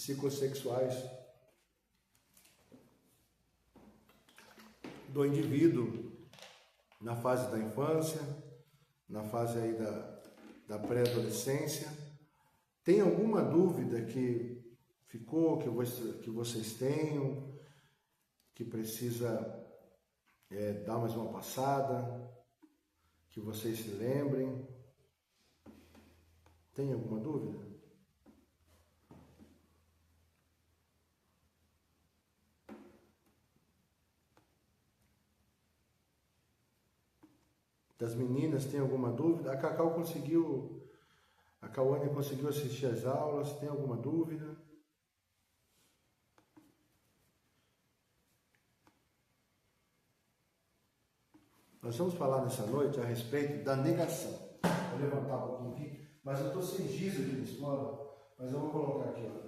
psicossexuais do indivíduo na fase da infância, na fase aí da pré-adolescência. Tem alguma dúvida que ficou, que vocês tenham, que precisa dar mais uma passada, que vocês se lembrem? Tem alguma dúvida? Das meninas, tem alguma dúvida? A Cacau conseguiu, a Cauane conseguiu assistir às aulas, tem alguma dúvida? Nós vamos falar nessa noite a respeito da negação. Vou levantar um pouquinho aqui, mas eu estou sem giz aqui na escola, mas eu vou colocar aqui, ó.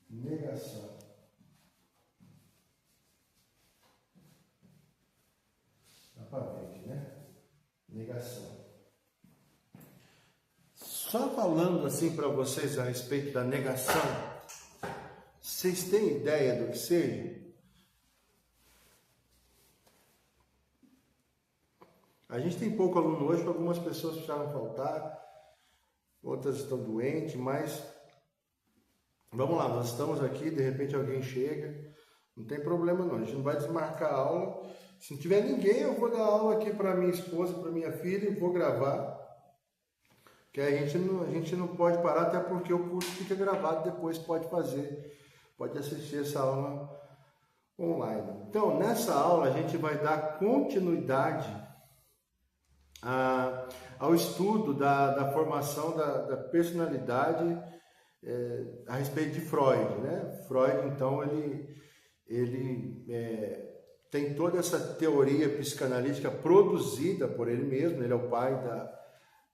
Negação. Dá para ver aqui, né? Negação. Só falando assim para vocês a respeito da negação, vocês têm ideia do que seja? A gente tem pouco aluno hoje, algumas pessoas precisaram faltar, outras estão doentes, mas vamos lá, nós estamos aqui, de repente alguém chega, não tem problema não, a gente não vai desmarcar a aula. Se não tiver ninguém, eu vou dar aula aqui para minha esposa, para minha filha, e vou gravar, que a gente não pode parar, até porque o curso fica gravado, depois pode assistir essa aula online. Então, nessa aula a gente vai dar continuidade ao estudo da formação da personalidade a respeito de Freud, né? Freud, então, ele tem toda essa teoria psicanalítica produzida por ele mesmo, ele é o pai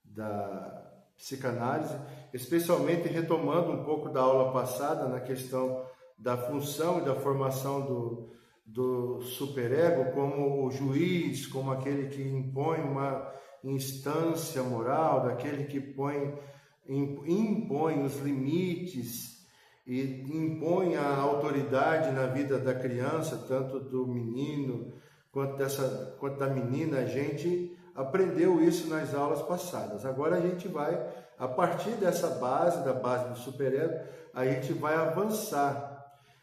da psicanálise, especialmente retomando um pouco da aula passada na questão da função e da formação do superego como o juiz, como aquele que impõe uma instância moral, daquele que impõe os limites e impõe a autoridade na vida da criança, tanto do menino quanto da menina. A gente aprendeu isso nas aulas passadas. Agora a gente vai, a partir dessa base, da base do superego, a gente vai avançar.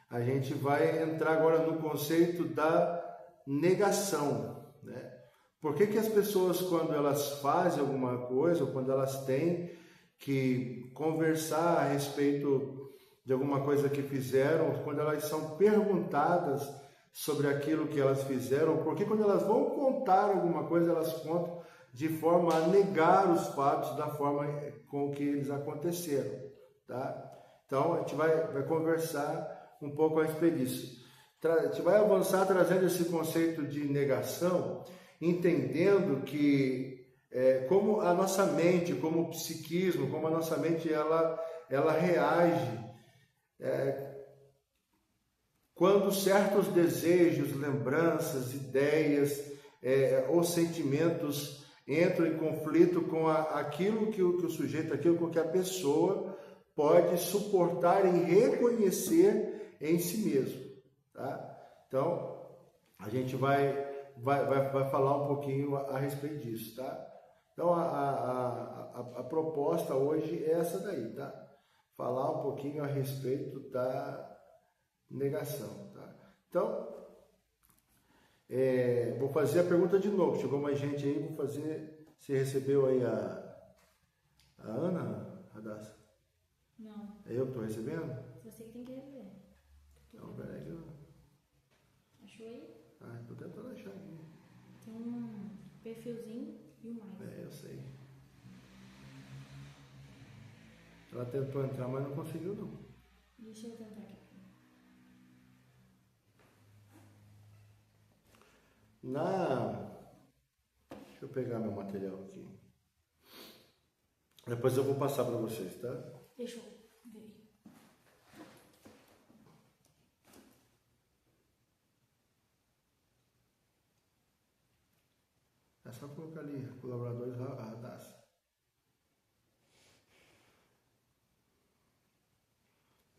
A gente vai entrar agora no conceito da negação, né? Por que as pessoas, quando elas fazem alguma coisa, ou quando elas têm que conversar a respeito de alguma coisa que fizeram, quando elas são perguntadas sobre aquilo que elas fizeram, porque quando elas vão contar alguma coisa, elas contam de forma a negar os fatos da forma com que eles aconteceram, tá? Então, a gente vai conversar um pouco a respeito disso. A gente vai avançar trazendo esse conceito de negação, entendendo que como a nossa mente, como o psiquismo, como a nossa mente ela reage quando certos desejos, lembranças, ideias ou sentimentos entram em conflito com aquilo que o sujeito, aquilo que a pessoa pode suportar e reconhecer em si mesmo, tá? Então, a gente vai falar um pouquinho a respeito disso, tá? Então, a proposta hoje é essa daí, tá? Falar um pouquinho a respeito da negação, tá? Então, vou fazer a pergunta de novo. Chegou mais gente aí, vou fazer. Você recebeu aí a Ana, Radassa? Não. É eu que estou recebendo? Você que tem que rever. Então, peraí que eu... Achou aí? Estou tentando achar aqui. Tem um perfilzinho e o mais. Eu sei. Ela tentou entrar, mas não conseguiu, não. Deixa eu tentar aqui. Deixa eu pegar meu material aqui. Depois eu vou passar para vocês, tá? Deixa eu ver. É só colocar ali, colaboradores Radassa.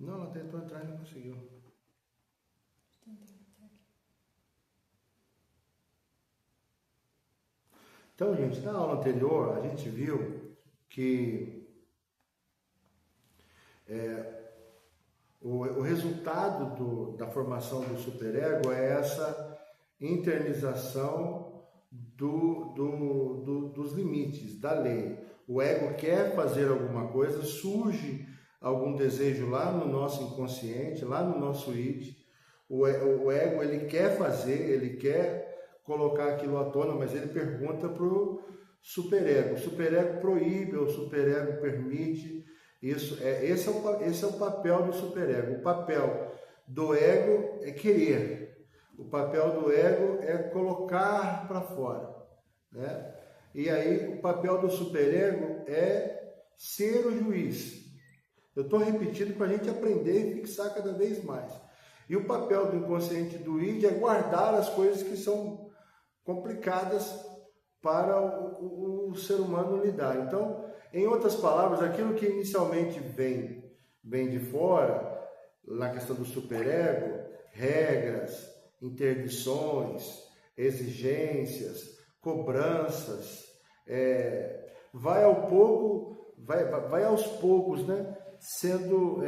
Não, ela tentou entrar e não conseguiu. Então, gente, na aula anterior a gente viu que o resultado da formação do superego é essa internalização dos limites, da lei. O ego quer fazer alguma coisa, surge algum desejo lá no nosso inconsciente, lá no nosso id. O ego, ele quer fazer, ele quer colocar aquilo à tona, mas ele pergunta para o superego. O superego proíbe, o superego permite. Esse é o papel do superego. O papel do ego é querer. O papel do ego é colocar para fora, né? E aí o papel do superego é ser o juiz. Eu estou repetindo para a gente aprender e fixar cada vez mais. E o papel do inconsciente do id é guardar as coisas que são complicadas para o ser humano lidar. Então, em outras palavras, aquilo que inicialmente vem de fora, na questão do superego, regras, interdições, exigências, cobranças, vai aos poucos, né, sendo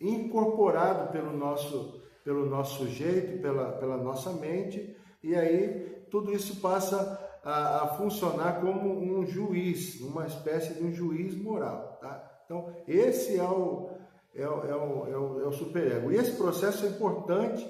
incorporado pelo nosso jeito, pela nossa mente, e aí tudo isso passa a funcionar como um juiz, uma espécie de um juiz moral, tá? Então, esse é o superego. E esse processo é importante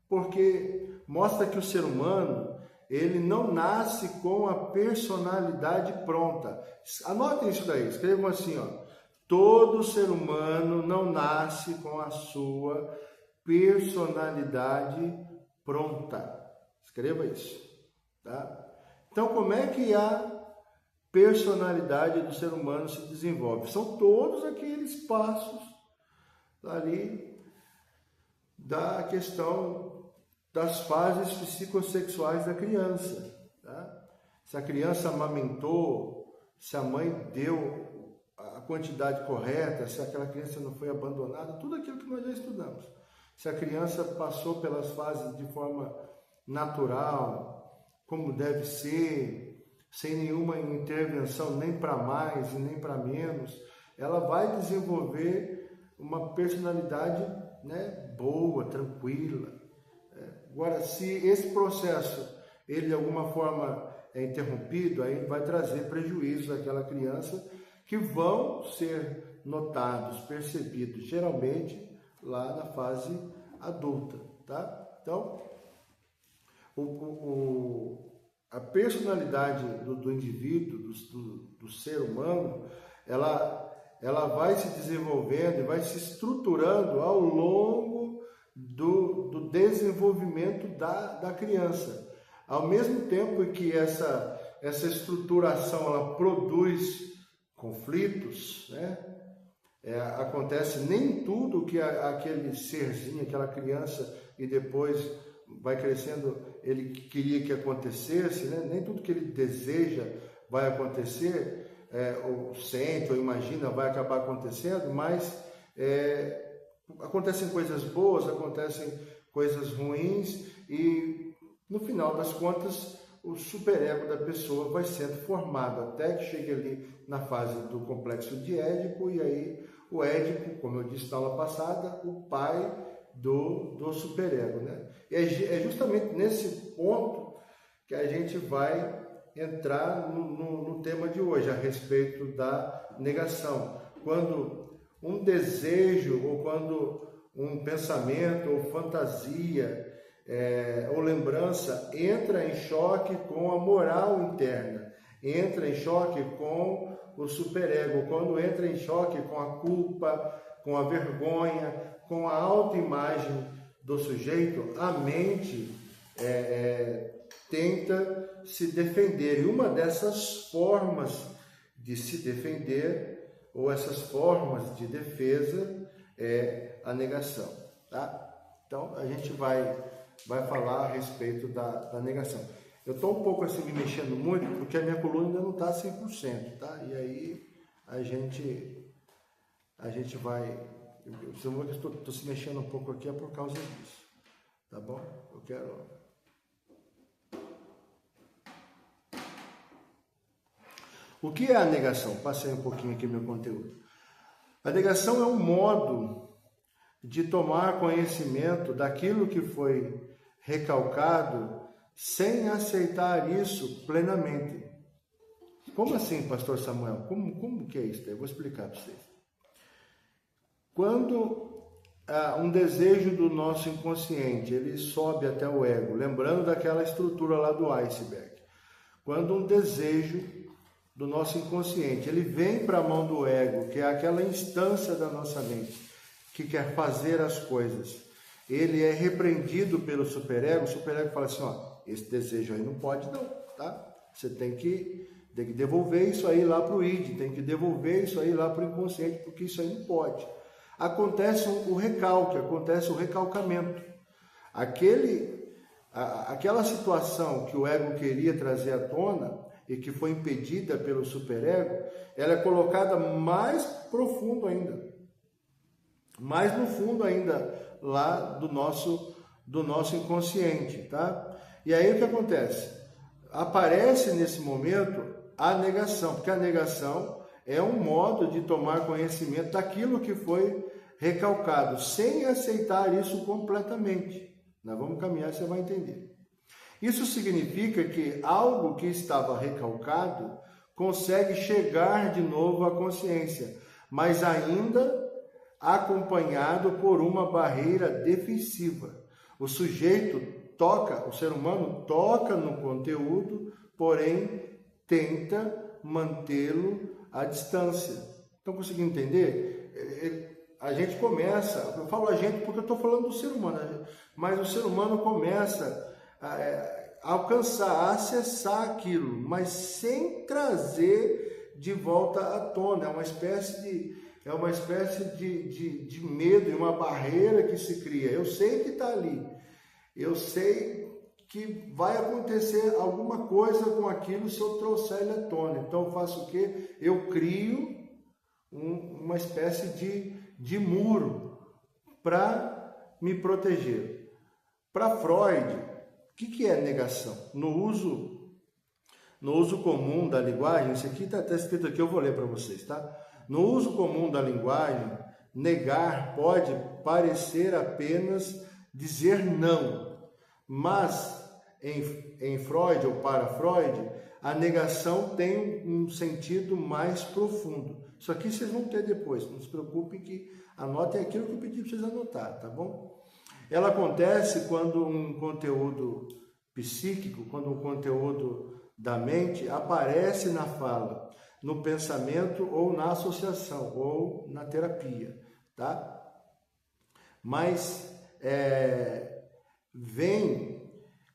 porque mostra que o ser humano, ele não nasce com a personalidade pronta. Anotem isso daí, escrevam assim, ó. Todo ser humano não nasce com a sua personalidade pronta. Escreva isso, tá? Então, como é que a personalidade do ser humano se desenvolve? São todos aqueles passos ali da questão das fases psicossexuais da criança, tá? Se a criança amamentou, se a mãe deu a quantidade correta, se aquela criança não foi abandonada, tudo aquilo que nós já estudamos. Se a criança passou pelas fases de forma natural, como deve ser, sem nenhuma intervenção nem para mais e nem para menos, ela vai desenvolver uma personalidade, né, boa, tranquila. Agora, se esse processo, ele de alguma forma é interrompido, aí vai trazer prejuízos àquela criança que vão ser notados, percebidos, geralmente lá na fase adulta, tá? Então, a personalidade do indivíduo, do ser humano, ela vai se desenvolvendo e vai se estruturando ao longo do desenvolvimento da criança. Ao mesmo tempo que essa estruturação ela produz conflitos, né? Acontece nem tudo que aquele serzinho, aquela criança, e depois vai crescendo, ele queria que acontecesse, né? Nem tudo que ele deseja vai acontecer, ou sente, ou imagina, vai acabar acontecendo, mas acontecem coisas boas, acontecem coisas ruins, e no final das contas, o superego da pessoa vai sendo formado, até que chegue ali na fase do complexo de Édipo, e aí o Édipo, como eu disse na aula passada, o pai do superego, né? E é justamente nesse ponto que a gente vai entrar no tema de hoje, a respeito da negação. Quando um desejo, ou quando um pensamento, ou fantasia, ou lembrança entra em choque com a moral interna, entra em choque com o superego, quando entra em choque com a culpa, com a vergonha, com a autoimagem do sujeito, a mente tenta se defender. E uma dessas formas de se defender, ou essas formas de defesa, é a negação, tá? Então, a gente vai falar a respeito da negação. Eu estou um pouco assim me mexendo muito, porque a minha coluna ainda não está 100%, tá? E aí a gente vai Eu estou se mexendo um pouco aqui é por causa disso. Tá bom? Eu quero... O que é a negação? Passei um pouquinho aqui meu conteúdo. A negação é um modo de tomar conhecimento daquilo que foi recalcado sem aceitar isso plenamente. Como assim, pastor Samuel? Como que é isso? Eu vou explicar para vocês. Quando um desejo do nosso inconsciente, ele sobe até o ego, lembrando daquela estrutura lá do iceberg. Quando um desejo do nosso inconsciente, ele vem para a mão do ego, que é aquela instância da nossa mente, que quer fazer as coisas, ele é repreendido pelo superego. O superego fala assim, ó, esse desejo aí não pode não, tá? Você tem que devolver isso aí lá para o id, tem que devolver isso aí lá para o inconsciente, porque isso aí não pode. Acontece o recalque, acontece o recalcamento. Aquela situação que o ego queria trazer à tona e que foi impedida pelo superego, ela é colocada mais profundo ainda, mais no fundo ainda, lá do nosso inconsciente, tá? E aí o que acontece? Aparece nesse momento a negação, porque a negação é um modo de tomar conhecimento daquilo que foi recalcado, sem aceitar isso completamente. Nós vamos caminhar, você vai entender. Isso significa que algo que estava recalcado consegue chegar de novo à consciência, mas ainda acompanhado por uma barreira defensiva. O sujeito toca, o ser humano toca no conteúdo, porém tenta mantê-lo à distância. Estão conseguindo entender? A gente começa, eu falo a gente porque eu estou falando do ser humano, mas o ser humano começa a alcançar, a acessar aquilo, mas sem trazer de volta à tona. É uma espécie de medo e uma barreira que se cria. Eu sei que está ali, eu sei que vai acontecer alguma coisa com aquilo se eu trouxer ele à tona. Então eu faço o quê? Eu crio uma espécie de muro para me proteger. Para Freud, o que é negação? No uso comum da linguagem, isso aqui está escrito aqui, eu vou ler para vocês, tá? No uso comum da linguagem, negar pode parecer apenas dizer não, mas em Freud ou para Freud, a negação tem um sentido mais profundo. Isso aqui vocês vão ter depois, não se preocupem que anotem aquilo que eu pedi para vocês anotar, tá bom? Ela acontece quando um conteúdo psíquico, quando um conteúdo da mente aparece na fala, no pensamento ou na associação ou na terapia, tá? Mas vem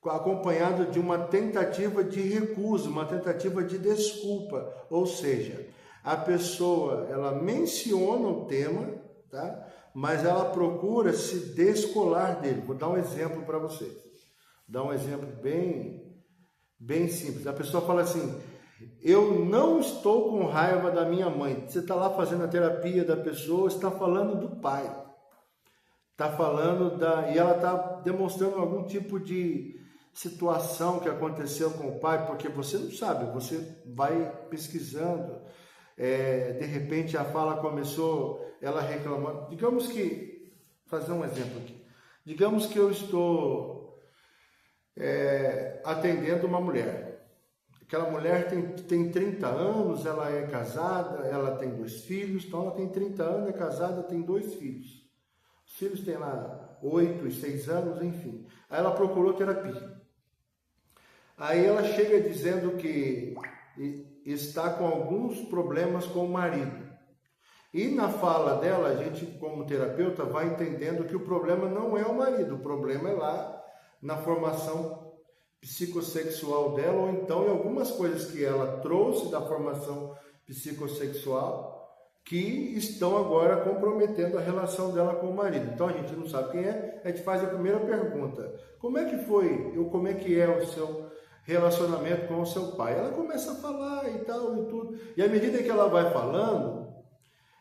acompanhado de uma tentativa de recusa, uma tentativa de desculpa, ou seja, a pessoa ela menciona o tema, tá? Mas ela procura se descolar dele. Vou dar um exemplo para vocês. Vou dar um exemplo bem simples. A pessoa fala assim: eu não estou com raiva da minha mãe. Você está lá fazendo a terapia da pessoa, está falando do pai. Está falando e ela está demonstrando algum tipo de situação que aconteceu com o pai, porque você não sabe, você vai pesquisando. De repente a fala começou, ela reclamando. Digamos que, fazer um exemplo aqui. Digamos que eu estou atendendo uma mulher. Aquela mulher tem 30 anos, ela é casada, ela tem 2 filhos, então ela tem 30 anos, é casada, tem 2 filhos. Os filhos têm lá 8 e 6 anos, enfim. Aí ela procurou terapia. Aí ela chega dizendo que está com alguns problemas com o marido. E na fala dela, a gente, como terapeuta, vai entendendo que o problema não é o marido, o problema é lá na formação psicossexual dela, ou então em algumas coisas que ela trouxe da formação psicossexual que estão agora comprometendo a relação dela com o marido. Então a gente não sabe quem é, a gente faz a primeira pergunta: como é que foi, ou como é que é o seu relacionamento com o seu pai? Ela começa a falar e tal e tudo, e à medida que ela vai falando,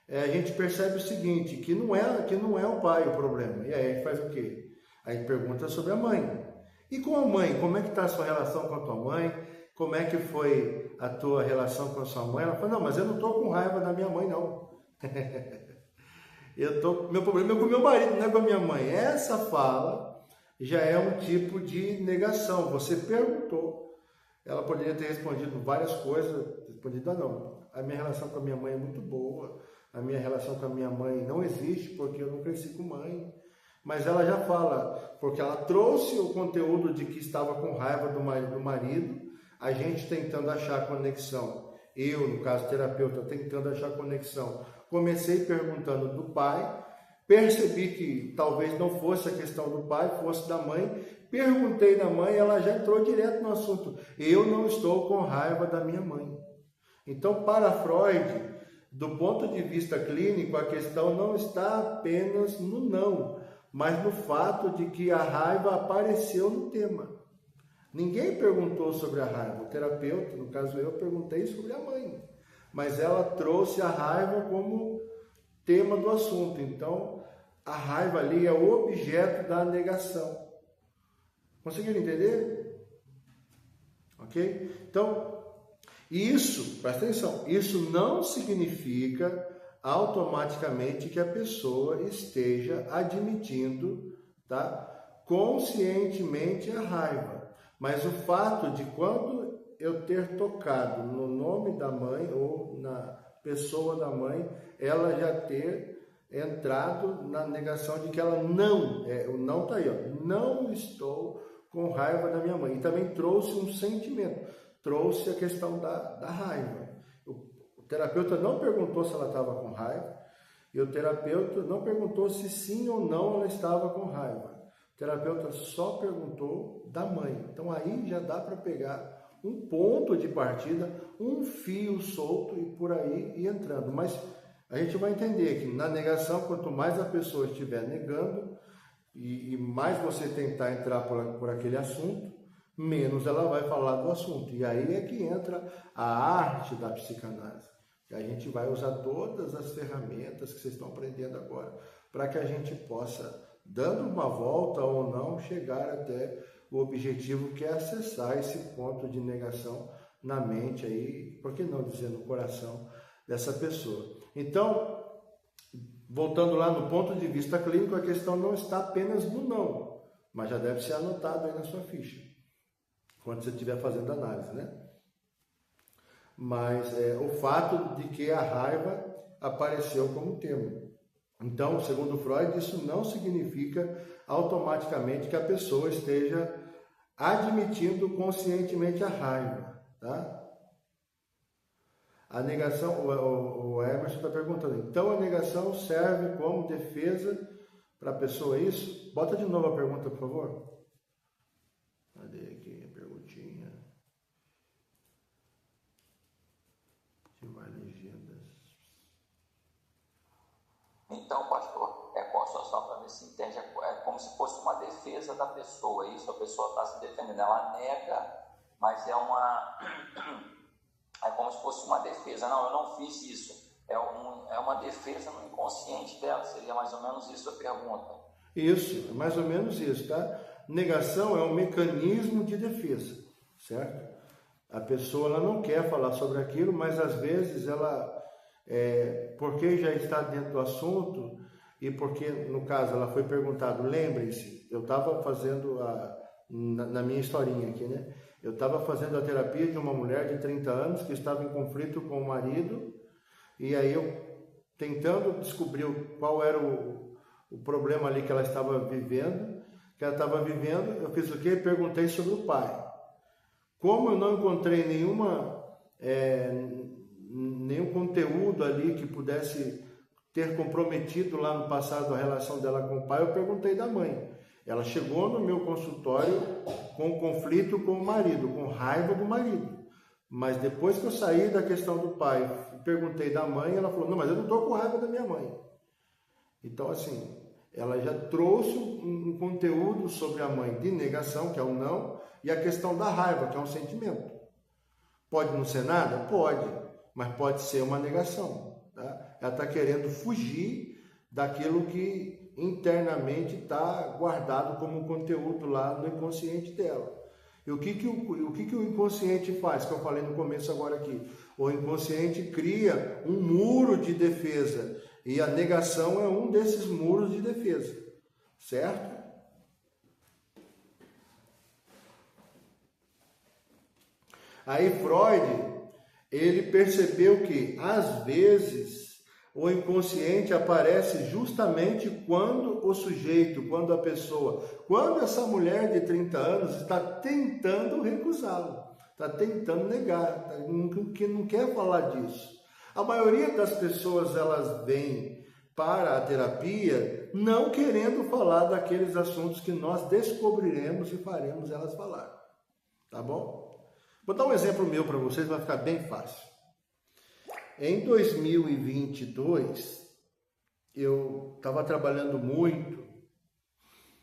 a gente percebe o seguinte, que não é o pai o problema. E aí a gente faz o quê? A gente pergunta sobre a mãe. E com a mãe, como é que está a sua relação com a tua mãe? Como é que foi a tua relação com a sua mãe? Ela fala, não, mas eu não estou com raiva da minha mãe, não. Meu problema é com meu marido, não é com a minha mãe. Essa fala já é um tipo de negação. Você perguntou, ela poderia ter respondido várias coisas, respondido, não, a minha relação com a minha mãe é muito boa, a minha relação com a minha mãe não existe porque eu não cresci com mãe. Mas ela já fala, porque ela trouxe o conteúdo de que estava com raiva do marido, a gente tentando achar conexão. Eu, no caso terapeuta, tentando achar conexão. Comecei perguntando do pai, percebi que talvez não fosse a questão do pai, fosse da mãe. Perguntei da mãe, ela já entrou direto no assunto. Eu não estou com raiva da minha mãe. Então, para Freud, do ponto de vista clínico, a questão não está apenas no não, mas no fato de que a raiva apareceu no tema. Ninguém perguntou sobre a raiva. O terapeuta, no caso eu, perguntei sobre a mãe. Mas ela trouxe a raiva como tema do assunto. Então, a raiva ali é o objeto da negação. Conseguiram entender? Ok? Então, isso, presta atenção, isso não significa automaticamente que a pessoa esteja admitindo, tá, conscientemente a raiva. Mas o fato de quando eu ter tocado no nome da mãe ou na pessoa da mãe, ela já ter entrado na negação de que ela não, o não está aí, ó, não estou com raiva da minha mãe. E também trouxe um sentimento, trouxe a questão da raiva. O terapeuta não perguntou se ela estava com raiva, e o terapeuta não perguntou se sim ou não ela estava com raiva. O terapeuta só perguntou da mãe. Então aí já dá para pegar um ponto de partida, um fio solto e por aí ir entrando. Mas a gente vai entender que na negação, quanto mais a pessoa estiver negando e mais você tentar entrar por aquele assunto, menos ela vai falar do assunto. E aí é que entra a arte da psicanálise. E a gente vai usar todas as ferramentas que vocês estão aprendendo agora para que a gente possa, dando uma volta ou não, chegar até o objetivo que é acessar esse ponto de negação na mente aí, por que não dizer no coração dessa pessoa. Então, voltando lá no ponto de vista clínico, a questão não está apenas no não, mas já deve ser anotado aí na sua ficha, quando você estiver fazendo análise, né? Mas o fato de que a raiva apareceu como tema. Então, segundo Freud, isso não significa automaticamente que a pessoa esteja admitindo conscientemente a raiva, tá? A negação, o Emerson está perguntando, então a negação serve como defesa para a pessoa, isso? Bota de novo a pergunta, por favor. Cadê aqui a perguntinha? Ativar legendas. Então, pastor, só para ver se entende, é como se fosse uma defesa da pessoa, isso, a pessoa está se defendendo, ela nega, mas é como se fosse uma defesa, não, eu não fiz isso, é uma defesa no inconsciente dela, seria mais ou menos isso a pergunta. Isso, é mais ou menos isso, tá? Negação é um mecanismo de defesa, certo? A pessoa ela não quer falar sobre aquilo, mas às vezes ela, porque já está dentro do assunto e porque, no caso, ela foi perguntado, lembrem-se, eu estava fazendo, na minha historinha aqui, né? Eu estava fazendo a terapia de uma mulher de 30 anos que estava em conflito com o marido e aí eu, tentando descobrir qual era o problema ali que ela estava vivendo, eu fiz o quê? Perguntei sobre o pai. Como eu não encontrei nenhum conteúdo ali que pudesse ter comprometido lá no passado a relação dela com o pai, eu perguntei da mãe. Ela chegou no meu consultório com conflito com o marido, com raiva do marido. Mas depois que eu saí da questão do pai, perguntei da mãe, ela falou, não, mas eu não estou com raiva da minha mãe. Então, assim, ela já trouxe um conteúdo sobre a mãe de negação, que é o não, e a questão da raiva, que é um sentimento. Pode não ser nada? Pode, mas pode ser uma negação. tá? Ela está querendo fugir daquilo que internamente está guardado como conteúdo lá no inconsciente dela. E o que o inconsciente faz, que eu falei no começo agora aqui? O inconsciente cria um muro de defesa, e a negação é um desses muros de defesa, certo? Aí Freud, ele percebeu que, às vezes, o inconsciente aparece justamente quando o sujeito, quando a pessoa, quando essa mulher de 30 anos está tentando recusá-lo, está tentando negar, que não quer falar disso. A maioria das pessoas, elas vêm para a terapia não querendo falar daqueles assuntos que nós descobriremos e faremos elas falar. Tá bom? Vou dar um exemplo meu para vocês, vai ficar bem fácil. Em 2022, eu estava trabalhando muito,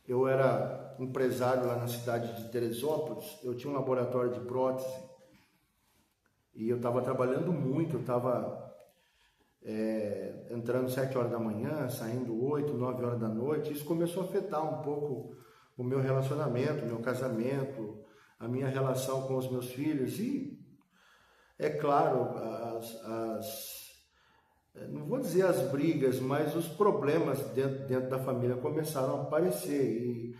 eu era empresário lá na cidade de Teresópolis, eu tinha um laboratório de prótese, e eu estava trabalhando muito, eu estava entrando 7 horas da manhã, saindo 8, 9 horas da noite. Isso começou a afetar um pouco o meu relacionamento, o meu casamento, a minha relação com os meus filhos, e é claro, não vou dizer as brigas, mas os problemas dentro da família começaram a aparecer,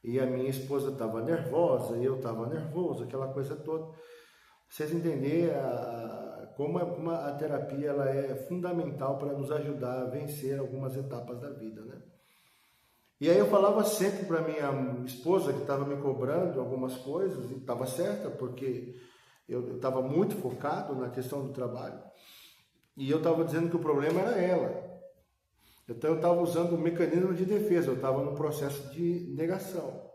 e a minha esposa estava nervosa, e eu estava nervoso, aquela coisa toda. Vocês entenderem como a terapia ela é fundamental para nos ajudar a vencer algumas etapas da vida, né? E aí eu falava sempre para minha esposa, que estava me cobrando algumas coisas, e estava certa, porque eu estava muito focado na questão do trabalho, e eu estava dizendo que o problema era ela. Então eu estava usando um mecanismo de defesa, eu estava no processo de negação.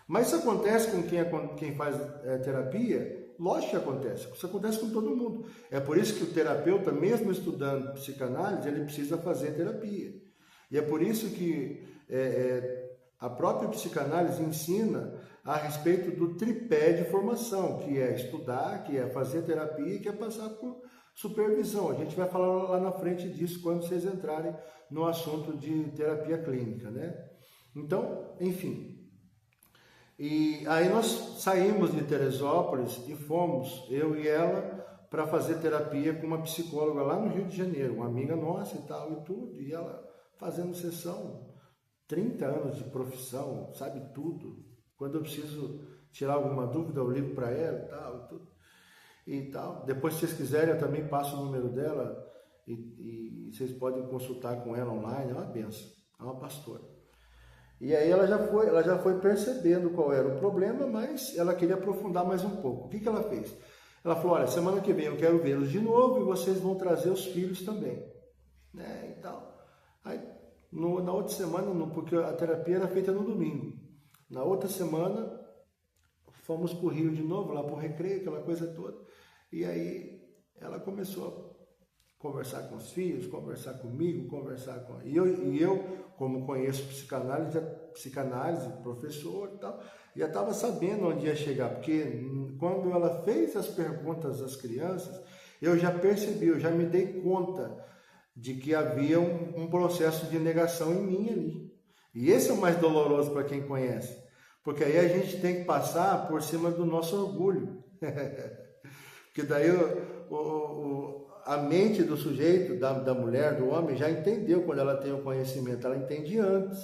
Mas isso acontece com quem faz terapia? Lógico que acontece, isso acontece com todo mundo. É por isso que o terapeuta, mesmo estudando psicanálise, ele precisa fazer terapia. E é por isso que a própria psicanálise ensina a respeito do tripé de formação, que é estudar, que é fazer terapia e que é passar por supervisão. A gente vai falar lá na frente disso quando vocês entrarem no assunto de terapia clínica, né? Então, enfim. E aí nós saímos de Teresópolis e fomos, eu e ela, para fazer terapia com uma psicóloga lá no Rio de Janeiro, uma amiga nossa e tal, e tudo, e ela fazendo sessão, 30 anos de profissão, sabe tudo. Quando eu preciso tirar alguma dúvida, eu ligo para ela e tal, e tudo. E tal. Depois, se vocês quiserem, eu também passo o número dela e vocês podem consultar com ela online, é uma benção, é uma pastora. E aí ela já foi percebendo qual era o problema, mas ela queria aprofundar mais um pouco. O que ela fez? Ela falou, olha, semana que vem eu quero vê-los de novo e vocês vão trazer os filhos também. Né? E tal. Aí, na outra semana, porque a terapia era feita no domingo. Na outra semana, fomos para o Rio de novo, lá para o Recreio, aquela coisa toda. E aí ela começou a conversar com os filhos, conversar comigo, conversar com... E eu, como conheço psicanálise, professor e tal, já estava sabendo onde ia chegar, porque quando ela fez as perguntas às crianças, eu já percebi, eu já me dei conta de que havia um processo de negação em mim ali. E esse é o mais doloroso para quem conhece, porque aí a gente tem que passar por cima do nosso orgulho. Porque daí a mente do sujeito, da mulher, do homem, já entendeu quando ela tem o conhecimento, ela entende antes.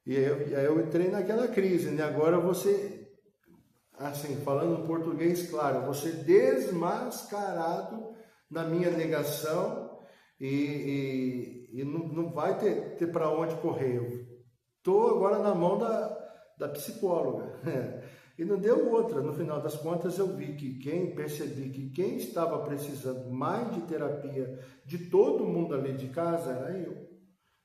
E aí eu entrei naquela crise, né? Agora você, assim, falando em português, claro, você desmascarado na minha negação e não vai ter para onde correr. Eu estou agora na mão da psicóloga. E não deu outra. No final das contas, eu vi percebi que quem estava precisando mais de terapia de todo mundo ali de casa era eu.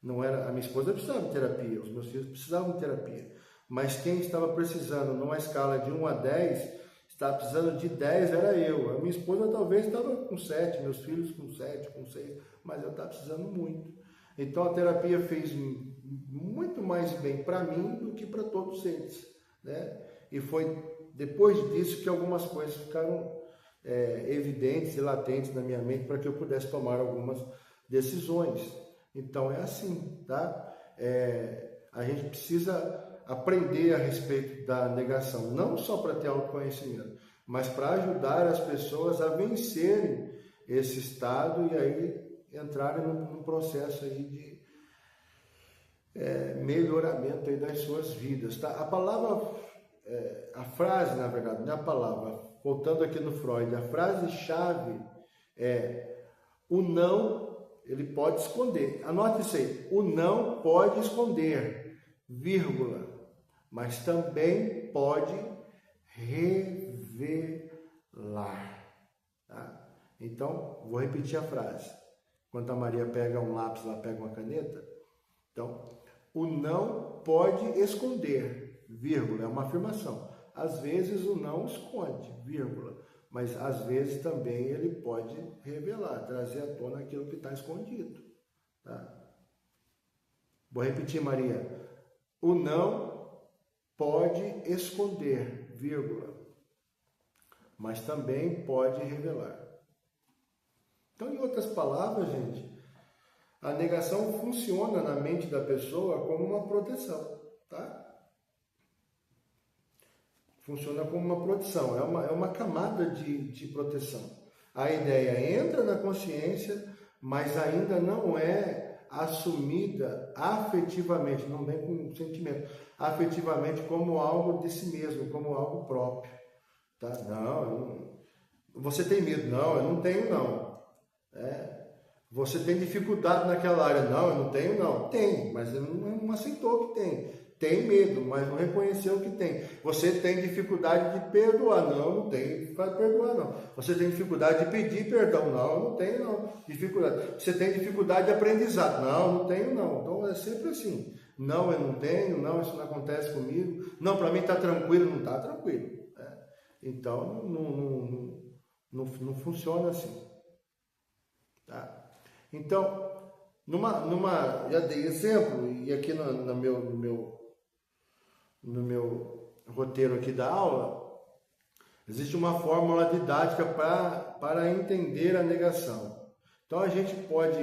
Não era, a minha esposa precisava de terapia, os meus filhos precisavam de terapia. Mas quem estava precisando, numa escala de 1 a 10, estava precisando de 10 era eu. A minha esposa talvez estava com 7, meus filhos com 7, com 6, mas eu estava precisando muito. Então a terapia fez muito mais bem para mim do que para todos eles, né? E foi depois disso que algumas coisas ficaram evidentes e latentes na minha mente para que eu pudesse tomar algumas decisões. Então é assim, tá? A gente precisa aprender a respeito da negação, não só para ter autoconhecimento, mas para ajudar as pessoas a vencerem esse estado e aí entrarem num processo aí de melhoramento aí das suas vidas, tá? A palavra, a frase, na verdade, não é a palavra, voltando aqui no Freud, a frase-chave é: o não, ele pode esconder. Anote isso aí, o não pode esconder, vírgula, mas também pode revelar. Tá? Então, vou repetir a frase. Enquanto a Maria pega um lápis, ela pega uma caneta. Então, o não pode esconder, vírgula, é uma afirmação. Às vezes o não esconde, vírgula, mas às vezes também ele pode revelar, trazer à tona aquilo que está escondido. Tá? Vou repetir, Maria. O não pode esconder, vírgula, mas também pode revelar. Então, em outras palavras, gente, a negação funciona na mente da pessoa como uma proteção, tá? Funciona como uma proteção, é uma camada de proteção. A ideia entra na consciência, mas ainda não é assumida afetivamente, não vem com sentimento, afetivamente como algo de si mesmo, como algo próprio. Tá? Não, você tem medo? Não, eu não tenho não. Você tem dificuldade naquela área? Não, eu não tenho não. Tem, mas ele não aceitou que tem. Tem medo, mas não reconheceu que tem. Você tem dificuldade de perdoar? Não, não tenho dificuldade de perdoar não. Você tem dificuldade de pedir perdão? Não, não tenho não. Dificuldade. Você tem dificuldade de aprendizado? Não, não tenho não. Então é sempre assim. Não, eu não tenho, não, isso não acontece comigo. Não, para mim está tranquilo, não está tranquilo. Então não funciona assim. Tá? Então, já dei exemplo, e aqui no meu roteiro aqui da aula, existe uma fórmula didática para entender a negação. Então, a gente pode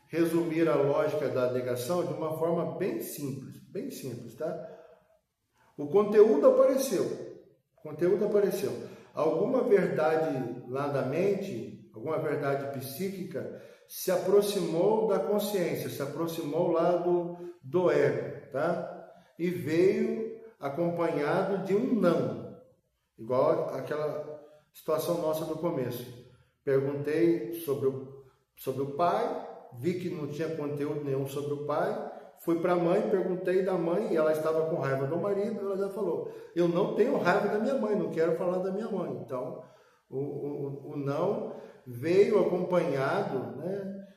resumir a lógica da negação de uma forma bem simples, tá? O conteúdo apareceu. Alguma verdade lá da mente, alguma verdade psíquica se aproximou da consciência, se aproximou lá do ego, tá? E veio acompanhado de um não, igual aquela situação nossa do começo. Perguntei sobre o pai, vi que não tinha conteúdo nenhum sobre o pai, fui para a mãe, perguntei da mãe, e ela estava com raiva do marido, ela já falou: eu não tenho raiva da minha mãe, não quero falar da minha mãe. Então, o não veio acompanhado, né?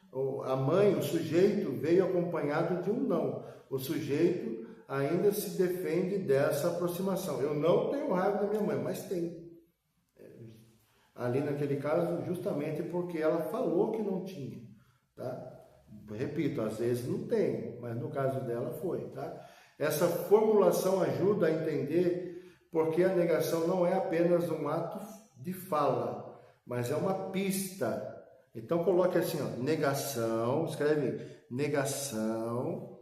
A mãe, o sujeito, veio acompanhado de um não. O sujeito ainda se defende dessa aproximação. Eu não tenho raiva da minha mãe, mas tem. Ali naquele caso, justamente porque ela falou que não tinha, tá? Repito, às vezes não tem, mas no caso dela foi, tá? Essa formulação ajuda a entender porque a negação não é apenas um ato de fala, mas é uma pista. Então coloque assim, ó, negação, escreve negação,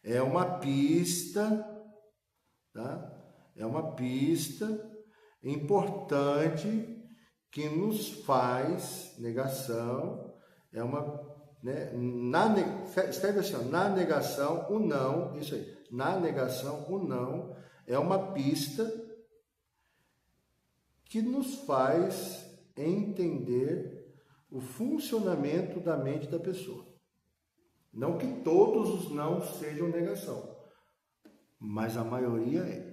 é uma pista, tá? É uma pista importante que nos faz, negação, é uma, né, escreve assim, ó, na negação, o não, isso aí, na negação, o não, é uma pista que nos faz entender o funcionamento da mente da pessoa. Não que todos os não sejam negação, mas a maioria é.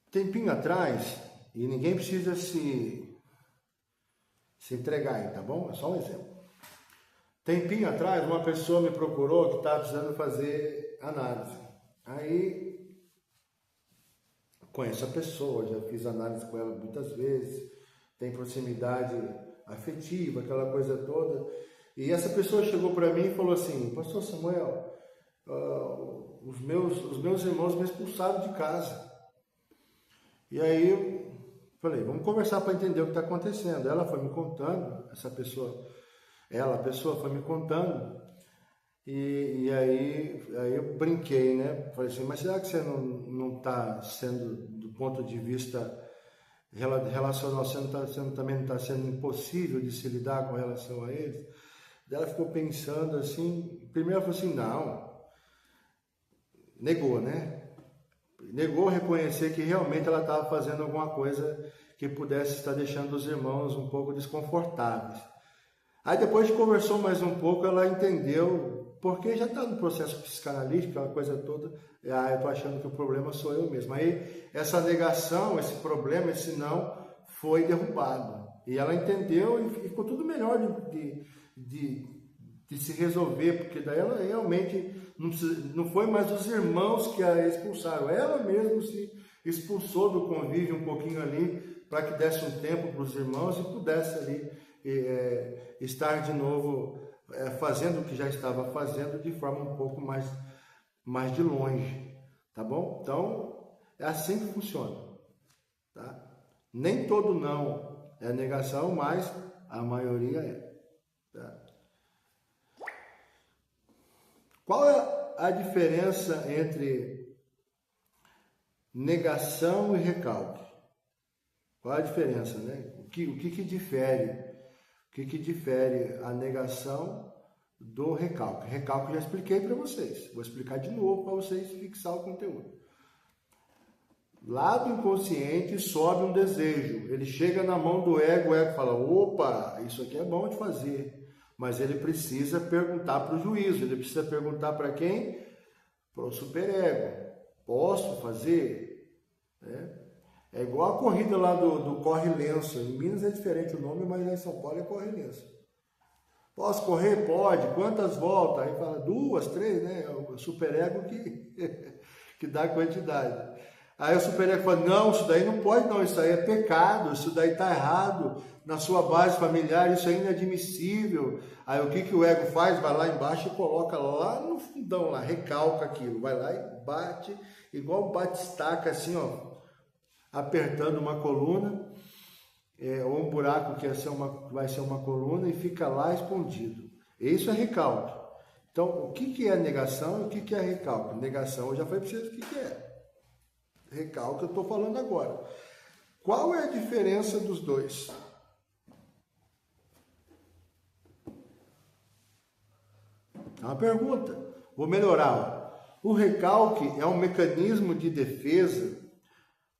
Tempinho atrás, e ninguém precisa se entregar aí, tá bom? É só um exemplo. Tempinho atrás, uma pessoa me procurou que estava precisando fazer análise. Aí, conheço a pessoa, já fiz análise com ela muitas vezes, tem proximidade afetiva, aquela coisa toda. E essa pessoa chegou para mim e falou assim: Pastor Samuel, os meus irmãos me expulsaram de casa. E aí eu falei: vamos conversar para entender o que está acontecendo. Ela foi me contando, a pessoa foi me contando. E aí eu brinquei, né? Falei assim: mas será que você não está sendo, do ponto de vista relacional, também não está sendo impossível de se lidar com relação a eles? Ela ficou pensando assim. Primeiro ela falou assim: não. Negou, né? Negou reconhecer que realmente ela estava fazendo alguma coisa que pudesse estar deixando os irmãos um pouco desconfortáveis. Aí depois conversou mais um pouco, ela entendeu, porque já está no processo psicanalítico, aquela coisa toda. Eu estou achando que o problema sou eu mesmo. Aí essa negação, esse problema, esse não, foi derrubado. E ela entendeu e ficou tudo melhor de se resolver, porque daí ela realmente não foi mais os irmãos que a expulsaram, ela mesma se expulsou do convívio um pouquinho ali, para que desse um tempo para os irmãos e pudesse ali estar de novo fazendo o que já estava fazendo de forma um pouco mais de longe, tá bom? Então, é assim que funciona, tá? Nem todo não é negação, mas a maioria é, tá? Qual é a diferença entre negação e recalque? Qual é a diferença, né? O que difere? O que difere a negação do recalque? Recalque eu já expliquei para vocês. Vou explicar de novo para vocês fixar o conteúdo. Lá do inconsciente sobe um desejo. Ele chega na mão do ego, o ego fala: opa, isso aqui é bom de fazer. Mas ele precisa perguntar para o juízo, ele precisa perguntar para quem? Para o superego. Posso fazer? É igual a corrida lá do Corre-Lenço. Em Minas é diferente o nome, mas lá em São Paulo é Corre-Lenço. Posso correr? Pode. Quantas voltas? Aí fala 2, 3, né? É o superego que dá a quantidade. Aí o superego fala: não, isso daí não pode não, isso aí é pecado, isso daí está errado, na sua base familiar isso é inadmissível. Aí o que o ego faz? Vai lá embaixo e coloca lá no fundão, lá, recalca aquilo, vai lá e bate, igual bate-estaca assim, ó, apertando uma coluna, ou um buraco que vai ser uma coluna e fica lá escondido. Isso é recalque. Então, o que é negação e o que é recalque? Negação, eu já falei para vocês o que é. Recalque eu estou falando agora. Qual é a diferença dos dois? É uma pergunta. Vou melhorar. O recalque é um mecanismo de defesa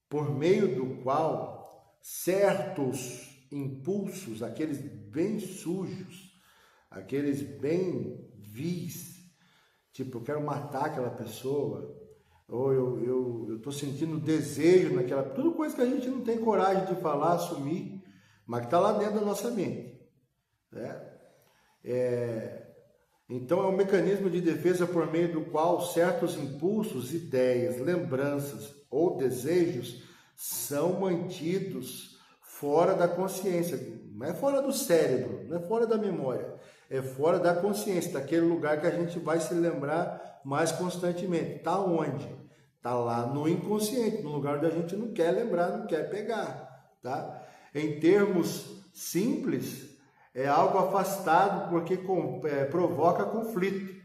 por meio do qual certos impulsos, aqueles bem sujos, aqueles bem vis, tipo, eu quero matar aquela pessoa, ou eu estou sentindo desejo naquela... Tudo coisa que a gente não tem coragem de falar, assumir, mas que está lá dentro da nossa mente. Né? Então, é um mecanismo de defesa por meio do qual certos impulsos, ideias, lembranças ou desejos são mantidos fora da consciência. Não é fora do cérebro, não é fora da memória, é fora da consciência, daquele lugar que a gente vai se lembrar mais constantemente. Está onde? Está lá no inconsciente, no lugar onde a gente não quer lembrar, não quer pegar. Tá? Em termos simples, é algo afastado porque provoca conflito.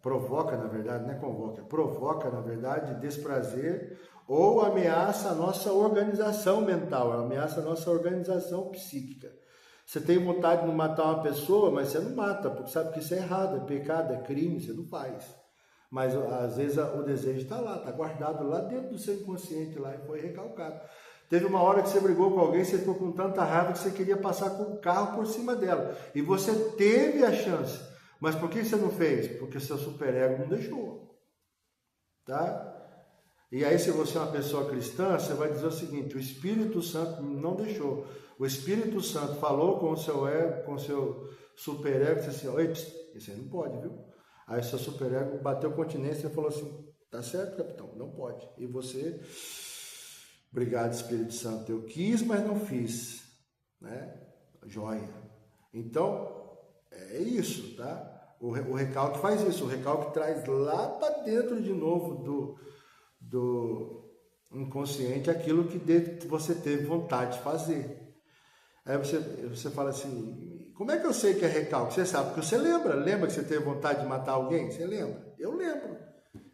Provoca, na verdade, não é convoca, provoca, na verdade, desprazer ou ameaça a nossa organização mental, ameaça a nossa organização psíquica. Você tem vontade de matar uma pessoa, mas você não mata, porque sabe que isso é errado, é pecado, é crime, você não faz. Mas às vezes o desejo está lá, está guardado lá dentro do seu inconsciente lá e foi recalcado. Teve uma hora que você brigou com alguém, você ficou com tanta raiva que você queria passar com o carro por cima dela. E você teve a chance. Mas por que você não fez? Porque seu superego não deixou. Tá? E aí, se você é uma pessoa cristã, você vai dizer o seguinte: o Espírito Santo não deixou. O Espírito Santo falou com o seu ego, com o seu superego, disse assim: oi, isso aí não pode, viu? Aí seu superego bateu continência e falou assim: Tá certo, capitão? Não pode. E você, obrigado, Espírito Santo, eu quis, mas não fiz, né? Joia. Então, é isso, tá? O recalque faz isso, o recalque traz lá para dentro de novo do inconsciente aquilo que você teve vontade de fazer. Aí você fala assim, como é que eu sei que é recalque? Você sabe, porque você lembra que você teve vontade de matar alguém? Você lembra? Eu lembro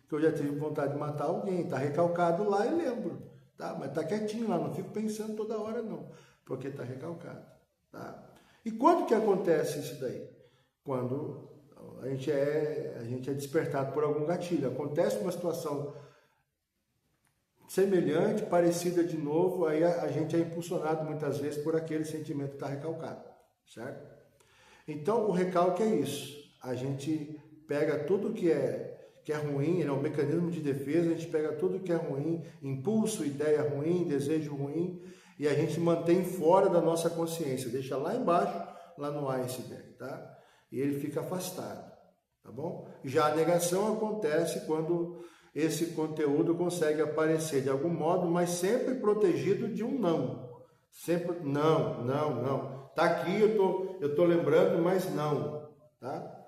que eu já tive vontade de matar alguém, tá recalcado lá e lembro, tá? Mas tá quietinho lá, não fico pensando toda hora não, porque tá recalcado, tá? E quando que acontece isso daí? Quando a gente é despertado por algum gatilho, acontece uma situação semelhante, parecida de novo, aí a gente é impulsionado muitas vezes por aquele sentimento que está recalcado, certo? Então, o recalque é isso. A gente pega tudo que é ruim, ele é um mecanismo de defesa, a gente pega tudo que é ruim, impulso, ideia ruim, desejo ruim, e a gente mantém fora da nossa consciência, deixa lá embaixo, lá no iceberg, tá? E ele fica afastado, tá bom? Já a negação acontece quando esse conteúdo consegue aparecer de algum modo, mas sempre protegido de um não. Sempre não. Tá aqui, eu tô lembrando, mas não, tá?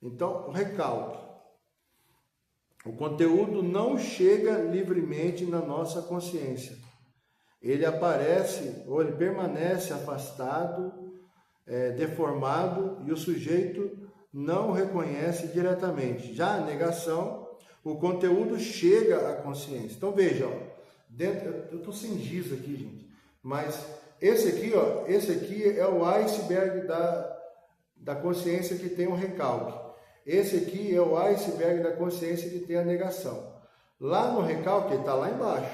Então, o recalque. O conteúdo não chega livremente na nossa consciência. Ele aparece ou ele permanece afastado, deformado, e o sujeito não reconhece diretamente. Já a negação, o conteúdo chega à consciência. Então veja, ó, eu estou sem giz aqui, gente, mas esse aqui é o iceberg da consciência que tem o recalque. Esse aqui é o iceberg da consciência que tem a negação. Lá no recalque, ele está lá embaixo,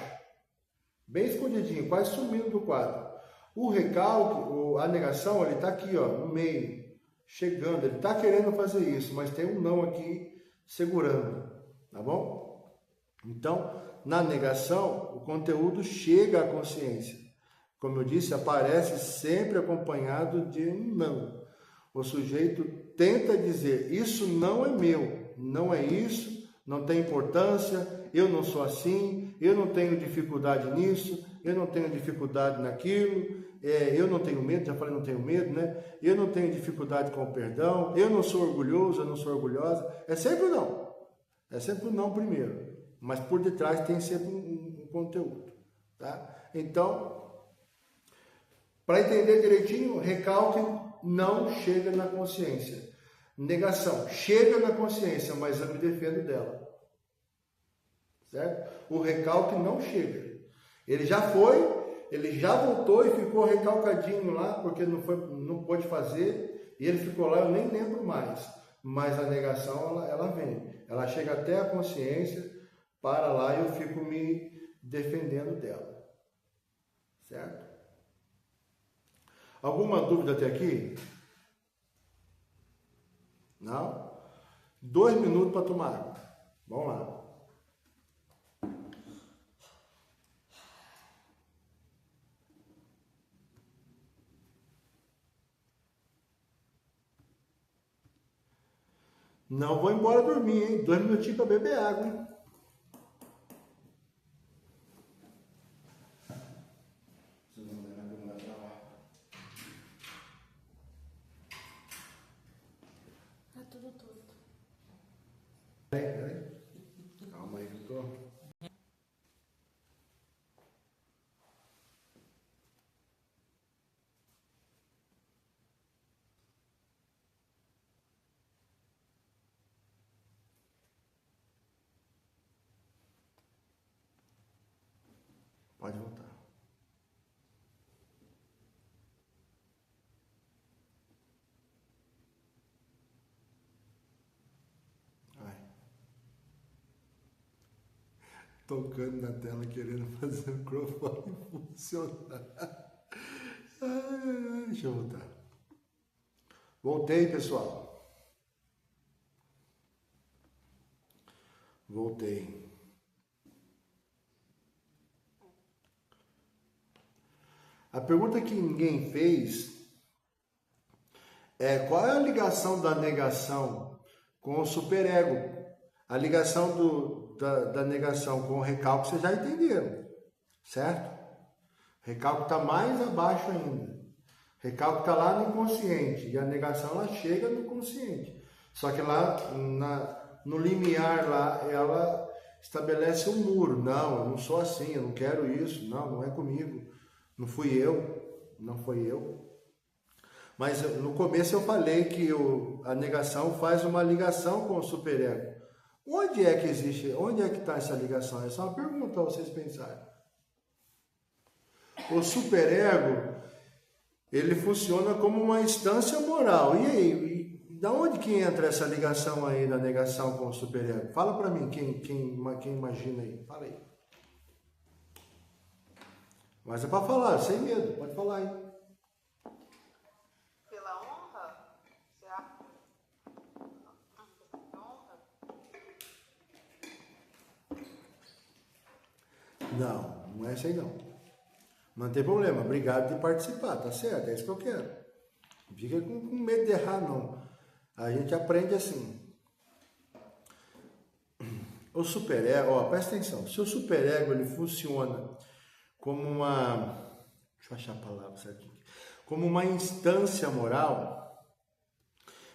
bem escondidinho, quase sumindo do quadro. O recalque, a negação, ele está aqui, ó, no meio, chegando. Ele está querendo fazer isso, mas tem um não aqui segurando. Tá bom? Então, na negação, o conteúdo chega à consciência. Como eu disse, aparece sempre acompanhado de um não. O sujeito tenta dizer, isso não é meu, não é isso, não tem importância, eu não sou assim, eu não tenho dificuldade nisso, eu não tenho dificuldade naquilo, eu não tenho medo, já falei não tenho medo, né? Eu não tenho dificuldade com o perdão, eu não sou orgulhoso, eu não sou orgulhosa. É sempre o não. É sempre o não primeiro, mas por detrás tem sempre um conteúdo, tá? Então, para entender direitinho, recalque não chega na consciência. Negação chega na consciência, mas eu me defendo dela, certo? O recalque não chega. Ele já foi, ele já voltou e ficou recalcadinho lá, porque não pôde fazer, e ele ficou lá, eu nem lembro mais. Mas a negação, ela vem. Ela chega até a consciência, para lá e eu fico me defendendo dela. Certo? Alguma dúvida até aqui? Não? 2 minutos para tomar água. Vamos lá. Não vou embora dormir, hein? 2 minutinhos para beber água, hein? Tá tudo torto. Peraí. Calma aí que eu tô... Pode voltar. Vai. Tocando na tela, querendo fazer o microfone funcionar. Deixa eu voltar. Voltei, pessoal. Voltei. A pergunta que ninguém fez é qual é a ligação da negação com o superego? A ligação da negação com o recalque, vocês já entenderam, certo? O recalque está mais abaixo ainda. O recalque está lá no inconsciente e a negação ela chega no consciente. Só que lá no limiar lá, ela estabelece um muro. Não, eu não sou assim, eu não quero isso. Não, não é comigo. Não fui eu. Não foi eu. Mas no começo eu falei que a negação faz uma ligação com o superego. Onde é que existe? Onde é que está essa ligação? É só uma pergunta para vocês pensarem. O superego, ele funciona como uma instância moral. E aí, da onde que entra essa ligação aí da negação com o superego? Fala para mim, quem imagina aí. Fala aí. Mas é para falar, sem medo. Pode falar aí. Pela honra? Você acha? Honra? Não é essa aí não. Não tem problema, obrigado de participar, tá certo? É isso que eu quero. Não fica com medo de errar, não. A gente aprende assim. O superego, ó, presta atenção. Se o superego ele funciona como uma, deixa eu achar a palavra certinho, como uma instância moral,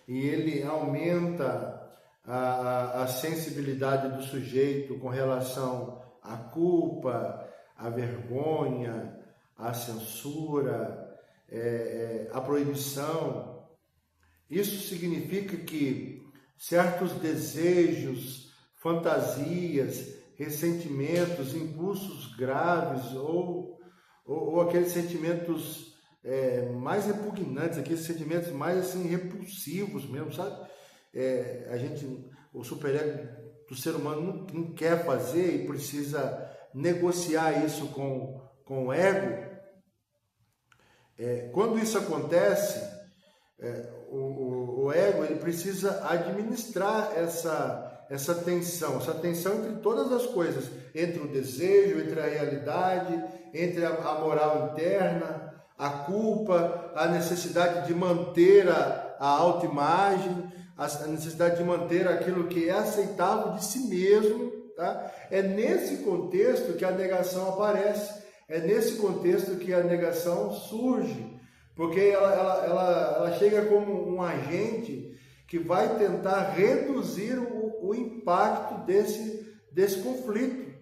e ele aumenta a sensibilidade do sujeito com relação à culpa, à vergonha, à censura, à proibição. Isso significa que certos desejos, fantasias, ressentimentos, impulsos graves ou aqueles sentimentos mais repugnantes, aqueles sentimentos mais assim repulsivos mesmo, sabe? O superego do ser humano não quer fazer e precisa negociar isso com o ego. Quando isso acontece, o ego ele precisa administrar essa tensão entre todas as coisas, entre o desejo, entre a realidade, entre a moral interna, a culpa, a necessidade de manter a autoimagem, a necessidade de manter aquilo que é aceitável de si mesmo, tá? É nesse contexto que a negação aparece, é nesse contexto que a negação surge, porque ela chega como um agente que vai tentar reduzir o impacto desse conflito.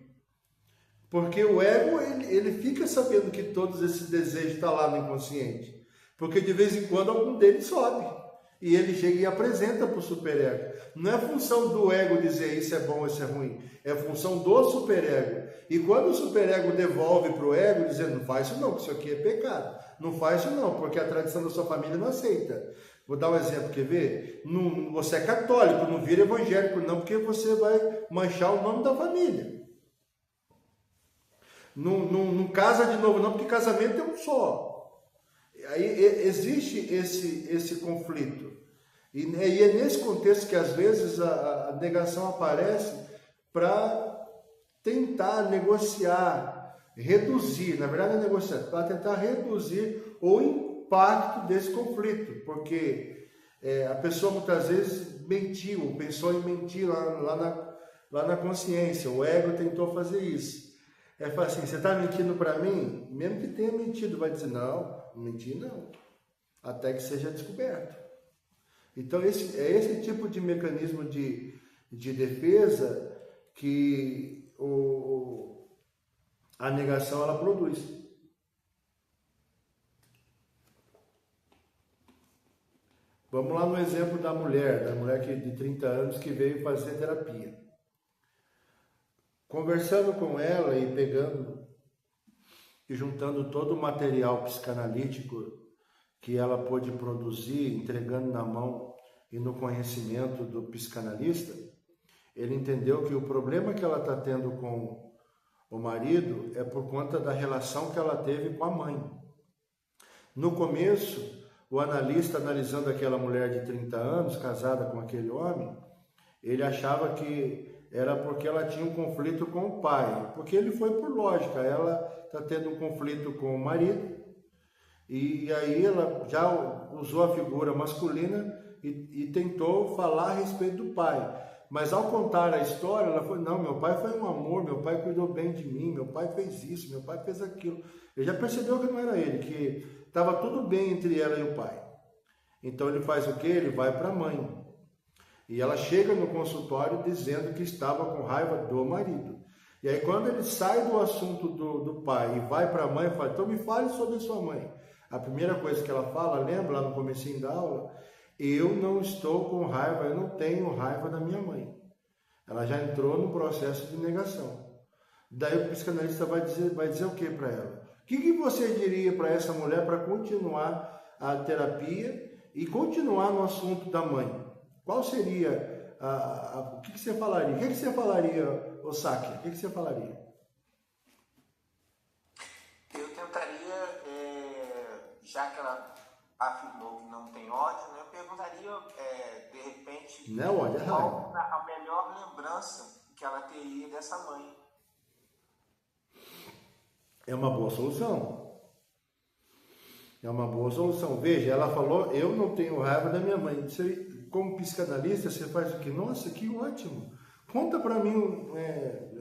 Porque o ego, ele fica sabendo que todos esses desejos estão lá no inconsciente. Porque de vez em quando algum deles sobe. E ele chega e apresenta para o superego. Não é função do ego dizer isso é bom, isso é ruim. É função do superego. E quando o superego devolve para o ego, dizendo, não faz isso não, porque isso aqui é pecado. Não faz isso não, porque a tradição da sua família não aceita. Vou dar um exemplo, quer ver? Você é católico, não vira evangélico não, porque você vai manchar o nome da família. Não casa de novo não, porque casamento é um só. Aí existe esse conflito. E é nesse contexto que às vezes a negação aparece para tentar negociar, reduzir, na verdade é negociar, para tentar reduzir o impacto desse conflito, porque a pessoa muitas vezes mentiu, pensou em mentir lá na consciência, o ego tentou fazer isso. Fala assim, você está mentindo para mim? Mesmo que tenha mentido, vai dizer, não menti não, até que seja descoberto. Então esse tipo de mecanismo de defesa que a negação ela produz. Vamos lá no exemplo da mulher de 30 anos que veio fazer terapia. Conversando com ela e pegando e juntando todo o material psicanalítico que ela pôde produzir, entregando na mão e no conhecimento do psicanalista, ele entendeu que o problema que ela está tendo com o marido é por conta da relação que ela teve com a mãe. No começo, o analista, analisando aquela mulher de 30 anos, casada com aquele homem, ele achava que era porque ela tinha um conflito com o pai, porque ele foi por lógica, ela está tendo um conflito com o marido, e aí ela já usou a figura masculina e tentou falar a respeito do pai. Mas ao contar a história, ela falou, não, meu pai foi um amor, meu pai cuidou bem de mim, meu pai fez isso, meu pai fez aquilo. Ele já percebeu que não era ele, que estava tudo bem entre ela e o pai. Então ele faz o quê? Ele vai para a mãe. E ela chega no consultório dizendo que estava com raiva do marido. E aí quando ele sai do assunto do pai e vai para a mãe, fala, então me fale sobre a sua mãe. A primeira coisa que ela fala, lembra lá no comecinho da aula? Eu não estou com raiva, eu não tenho raiva da minha mãe. Ela já entrou no processo de negação. Daí o psicanalista vai dizer o que para ela? O que você diria para essa mulher para continuar a terapia e continuar no assunto da mãe? Qual seria, o que você falaria? O que você falaria, Osaki? O que você falaria? Eu tentaria, já que ela afirmou que não tem ódio, né, eu perguntaria, de repente, não é ódio, é qual a melhor lembrança que ela teria dessa mãe. É uma boa solução. É uma boa solução. Veja, ela falou, eu não tenho raiva da minha mãe. Você, como psicanalista, você faz o quê? Nossa, que ótimo. Conta para mim,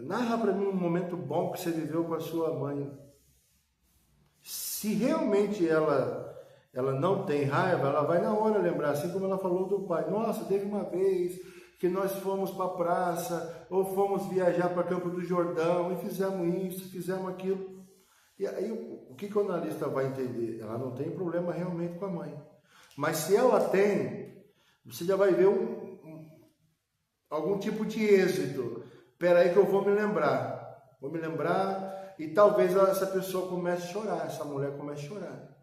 narra para mim um momento bom que você viveu com a sua mãe. Se realmente ela não tem raiva, ela vai na hora lembrar, assim como ela falou do pai. Nossa, teve uma vez que nós fomos para a praça, ou fomos viajar para Campo do Jordão, e fizemos isso, fizemos aquilo. E aí, o que o analista vai entender? Ela não tem problema realmente com a mãe. Mas se ela tem, você já vai ver algum tipo de êxito. Espera aí que eu vou me lembrar. Vou me lembrar e talvez essa pessoa comece a chorar, essa mulher comece a chorar.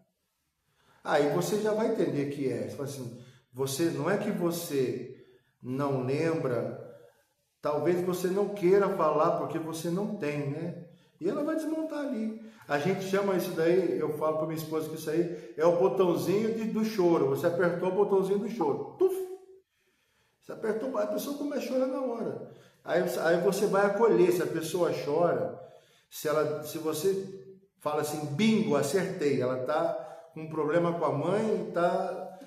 Aí você já vai entender que é. Assim, não é que você não lembra, talvez você não queira falar porque você não tem, né? E ela vai desmontar ali. A gente chama isso daí, eu falo para minha esposa que isso aí é o botãozinho do choro. Você apertou o botãozinho do choro. Tuf! Você apertou, a pessoa começa a chorar na hora. Aí você vai acolher. Se a pessoa chora, se você fala assim, bingo, acertei, ela está com um problema com a mãe e está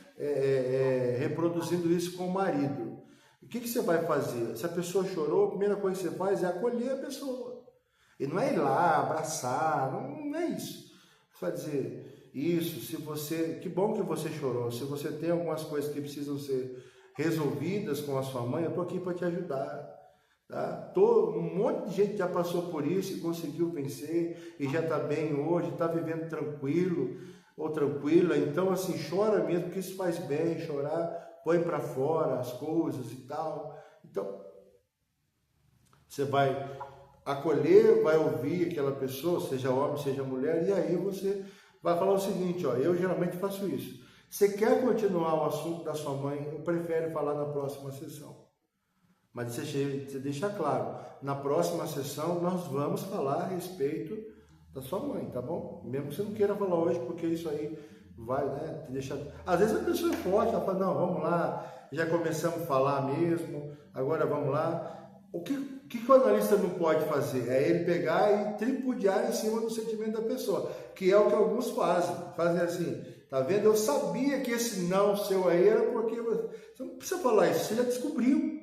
reproduzindo isso com o marido. O que você vai fazer? Se a pessoa chorou, a primeira coisa que você faz é acolher a pessoa. E não é ir lá, abraçar, não é isso. Você vai dizer, isso, que bom que você chorou, se você tem algumas coisas que precisam ser resolvidas com a sua mãe, eu estou aqui para te ajudar. Tá? Um monte de gente já passou por isso e conseguiu vencer, e já está bem hoje, está vivendo tranquilo ou tranquila, então assim, chora mesmo, porque isso faz bem, chorar, põe para fora as coisas e tal. Então, você vai acolher, vai ouvir aquela pessoa, seja homem, seja mulher, e aí você vai falar o seguinte, eu geralmente faço isso. Você quer continuar o assunto da sua mãe, eu prefiro falar na próxima sessão. Mas você deixa claro, na próxima sessão nós vamos falar a respeito da sua mãe, tá bom? Mesmo que você não queira falar hoje, porque isso aí vai, né, te deixar... Às vezes a pessoa é forte, ela fala, não, vamos lá, já começamos a falar mesmo, agora vamos lá. O que o analista não pode fazer? É ele pegar e tripudiar em cima do sentimento da pessoa, que é o que alguns fazem. Fazem assim, tá vendo? Eu sabia que esse não seu aí era porque... Você não precisa falar isso, você já descobriu.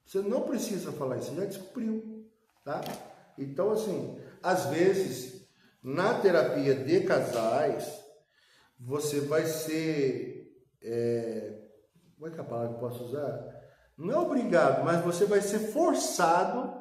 Você não precisa falar isso, você já descobriu, tá? Então, assim, às vezes, na terapia de casais, você vai ser... Como é que é a palavra que eu posso usar? Não é obrigado, mas você vai ser forçado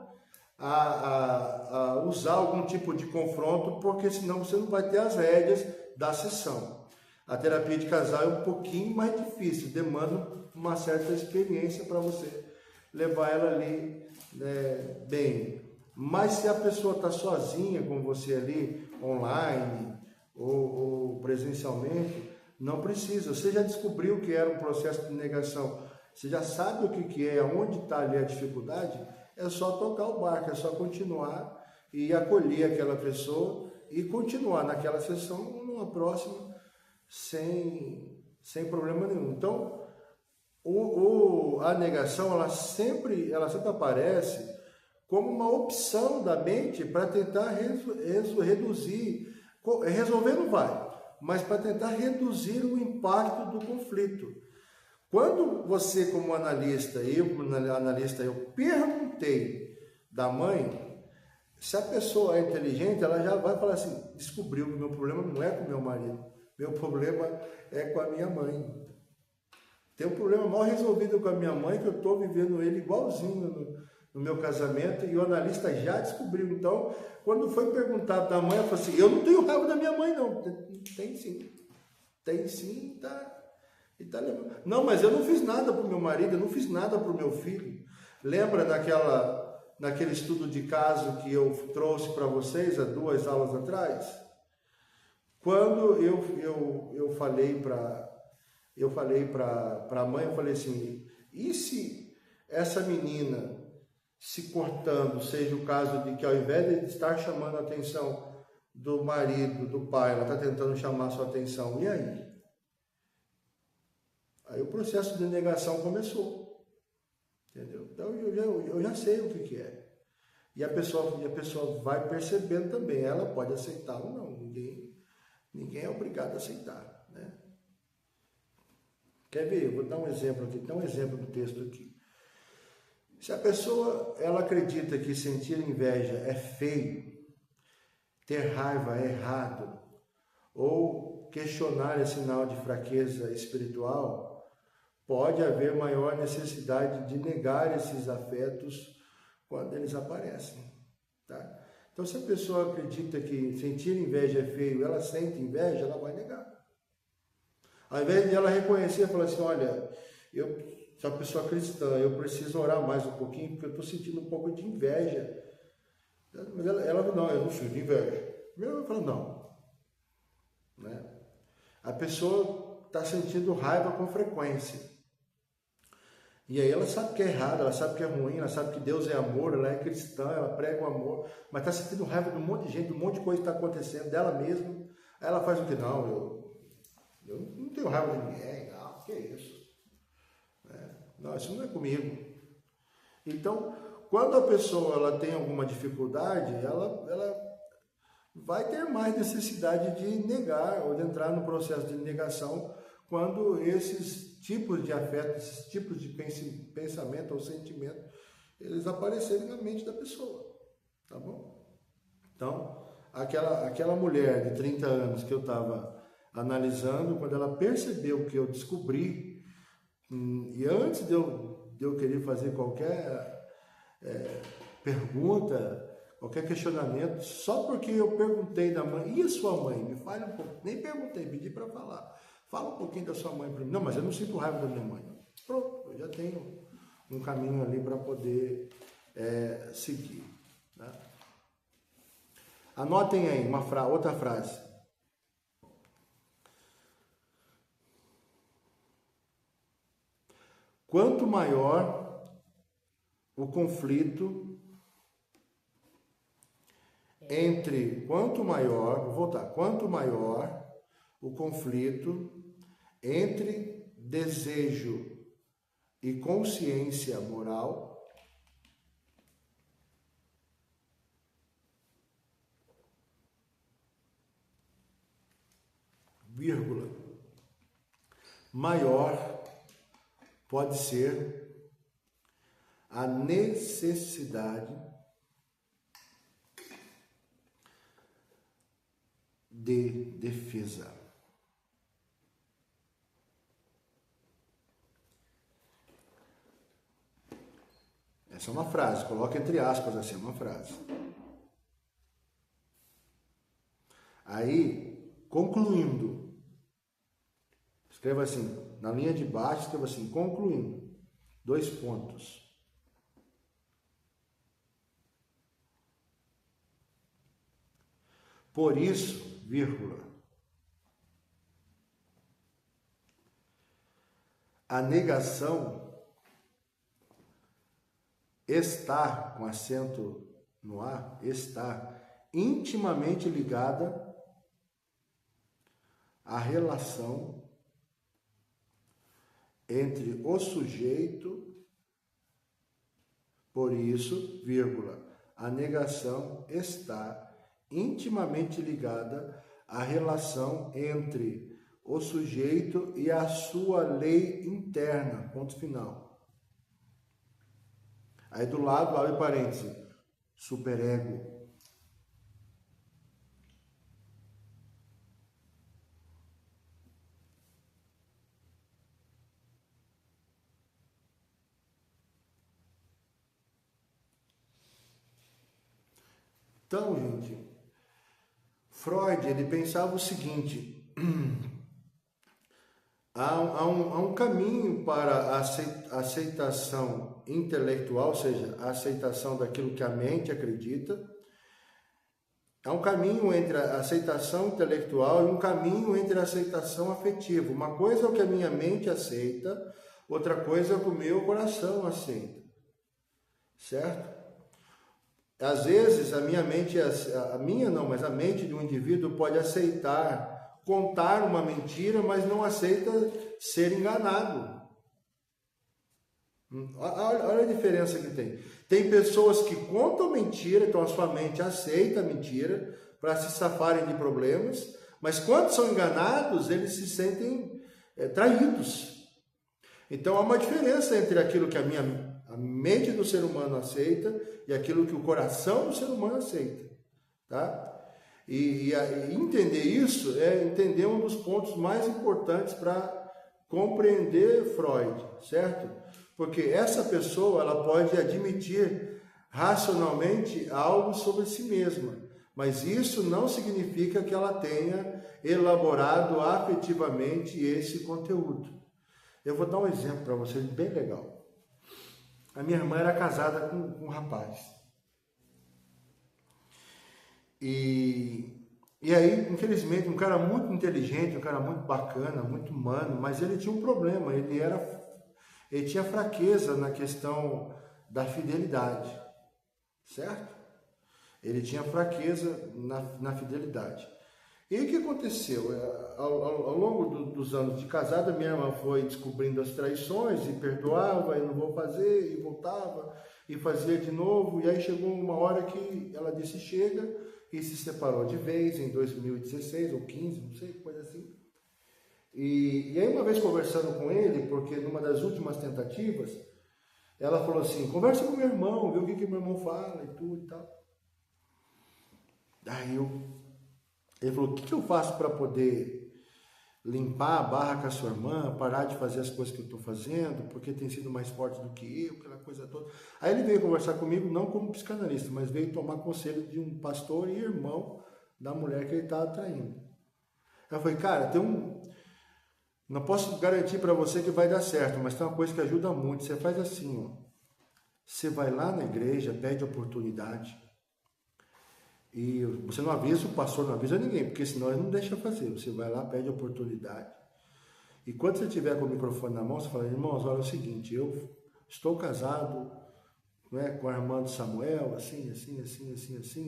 a usar algum tipo de confronto, porque senão você não vai ter as rédeas da sessão. A terapia de casal é um pouquinho mais difícil, demanda uma certa experiência para você levar ela ali, né, bem. Mas se a pessoa está sozinha com você ali, online ou presencialmente, não precisa. Você já descobriu que era um processo de negação. Você já sabe o que é, onde está ali a dificuldade, é só tocar o barco, é só continuar e acolher aquela pessoa e continuar naquela sessão, numa próxima, sem problema nenhum. Então, a negação, ela sempre aparece como uma opção da mente para tentar reduzir, resolver não vai, mas para tentar reduzir o impacto do conflito. Quando você, como analista, eu perguntei da mãe, se a pessoa é inteligente, ela já vai falar assim, descobriu que o meu problema não é com o meu marido, meu problema é com a minha mãe. Tem um problema mal resolvido com a minha mãe, que eu estou vivendo ele igualzinho no meu casamento, e o analista já descobriu. Então, quando foi perguntado da mãe, ela falou assim, eu não tenho raiva da minha mãe, não. Tem sim. Tem sim, e tá levando. Não, mas eu não fiz nada para o meu marido, eu não fiz nada para o meu filho. Lembra naquele estudo de caso que eu trouxe para vocês há 2 aulas atrás? Quando eu falei para a mãe, eu falei assim, e se essa menina se cortando, seja o caso de que ao invés de estar chamando a atenção do marido, do pai, ela está tentando chamar a sua atenção, e aí? Aí o processo de negação começou, entendeu? Então eu já sei o que é. E a pessoa vai percebendo também, ela pode aceitar ou não, ninguém é obrigado a aceitar, né? Quer ver? Eu vou dar um exemplo aqui, dá um exemplo do texto aqui. Se a pessoa, ela acredita que sentir inveja é feio, ter raiva é errado, ou questionar é sinal de fraqueza espiritual, pode haver maior necessidade de negar esses afetos quando eles aparecem, tá? Então, se a pessoa acredita que sentir inveja é feio, ela sente inveja, ela vai negar. Ao invés de ela reconhecer, falar assim, olha, se a pessoa cristã, eu preciso orar mais um pouquinho, porque eu estou sentindo um pouco de inveja. Mas ela não, eu não sinto inveja. Ela fala, não. Né? A pessoa está sentindo raiva com frequência. E aí ela sabe que é errado, ela sabe que é ruim, ela sabe que Deus é amor, ela é cristã, ela prega o amor, mas está sentindo raiva de um monte de gente, de um monte de coisa que está acontecendo dela mesma. Aí ela faz o que? Não, eu não tenho raiva de ninguém, não, que é isso? Não, isso não é comigo. Então, quando a pessoa ela tem alguma dificuldade, ela vai ter mais necessidade de negar ou de entrar no processo de negação quando esses tipos de afeto, esses tipos de pensamento ou sentimento, eles aparecerem na mente da pessoa, tá bom? Então, aquela mulher de 30 anos que eu estava analisando, quando ela percebeu que eu descobri, e antes de eu querer fazer qualquer pergunta, qualquer questionamento, só porque eu perguntei da mãe, e a sua mãe? Me fale um pouco. Nem perguntei, pedi para falar. Fala um pouquinho da sua mãe para mim. Não, mas eu não sinto raiva da minha mãe. Pronto, eu já tenho um caminho ali para poder seguir. Né? Anotem aí outra frase. Quanto maior o conflito quanto maior o conflito entre desejo e consciência moral, vírgula, maior pode ser a necessidade de defesa. Essa é uma frase, coloca entre aspas assim, uma frase. Aí, concluindo, escreva assim, na linha de baixo, escreva assim, concluindo, 2 pontos. Por isso, vírgula, a negação está, com acento no A, está intimamente ligada à relação entre o sujeito, por isso, vírgula, a negação está intimamente ligada à relação entre o sujeito e a sua lei interna, ponto final. Aí do lado, abre parênteses, superego. Então, gente, Freud, ele pensava o seguinte, há um caminho para a aceitação intelectual, ou seja, a aceitação daquilo que a mente acredita, há um caminho entre a aceitação intelectual e um caminho entre a aceitação afetiva. Uma coisa é o que a minha mente aceita, outra coisa é o que o meu coração aceita, certo? Às vezes a mente de um indivíduo pode aceitar contar uma mentira, mas não aceita ser enganado. Olha a diferença que tem. Tem pessoas que contam mentira, então a sua mente aceita a mentira para se safarem de problemas, mas quando são enganados, eles se sentem traídos. Então há uma diferença entre aquilo que a mente do ser humano aceita e aquilo que o coração do ser humano aceita, tá? E entender isso é entender um dos pontos mais importantes para compreender Freud, certo? Porque essa pessoa, ela pode admitir racionalmente algo sobre si mesma, mas isso não significa que ela tenha elaborado afetivamente esse conteúdo. Eu vou dar um exemplo para vocês bem legal. A minha irmã era casada com um rapaz. E aí, infelizmente, um cara muito inteligente, um cara muito bacana, muito humano, mas ele tinha um problema, ele tinha fraqueza na questão da fidelidade, certo? Ele tinha fraqueza na fidelidade. E o que aconteceu? Ao longo dos anos de casada, minha irmã foi descobrindo as traições e perdoava, eu não vou fazer, e voltava, e fazia de novo, e aí chegou uma hora que ela disse chega, e se separou de vez em 2016 ou 15, não sei, coisa assim. E aí uma vez conversando com ele, porque numa das últimas tentativas, ela falou assim, conversa com meu irmão, vê o que meu irmão fala e tudo e tal. Aí ele falou, o que eu faço para poder limpar a barra com a sua irmã, parar de fazer as coisas que eu estou fazendo, porque tem sido mais forte do que eu, aquela coisa toda. Aí ele veio conversar comigo, não como psicanalista, mas veio tomar conselho de um pastor e irmão da mulher que ele estava traindo. Eu falei, cara, não posso garantir para você que vai dar certo, mas tem uma coisa que ajuda muito. Você faz assim, ó. Você vai lá na igreja, pede oportunidade. E você não avisa, o pastor não avisa ninguém, porque senão ele não deixa fazer. Você vai lá, pede oportunidade. E quando você tiver com o microfone na mão, você fala, irmãos, olha o seguinte, eu estou casado, né, com a irmã de Samuel, assim,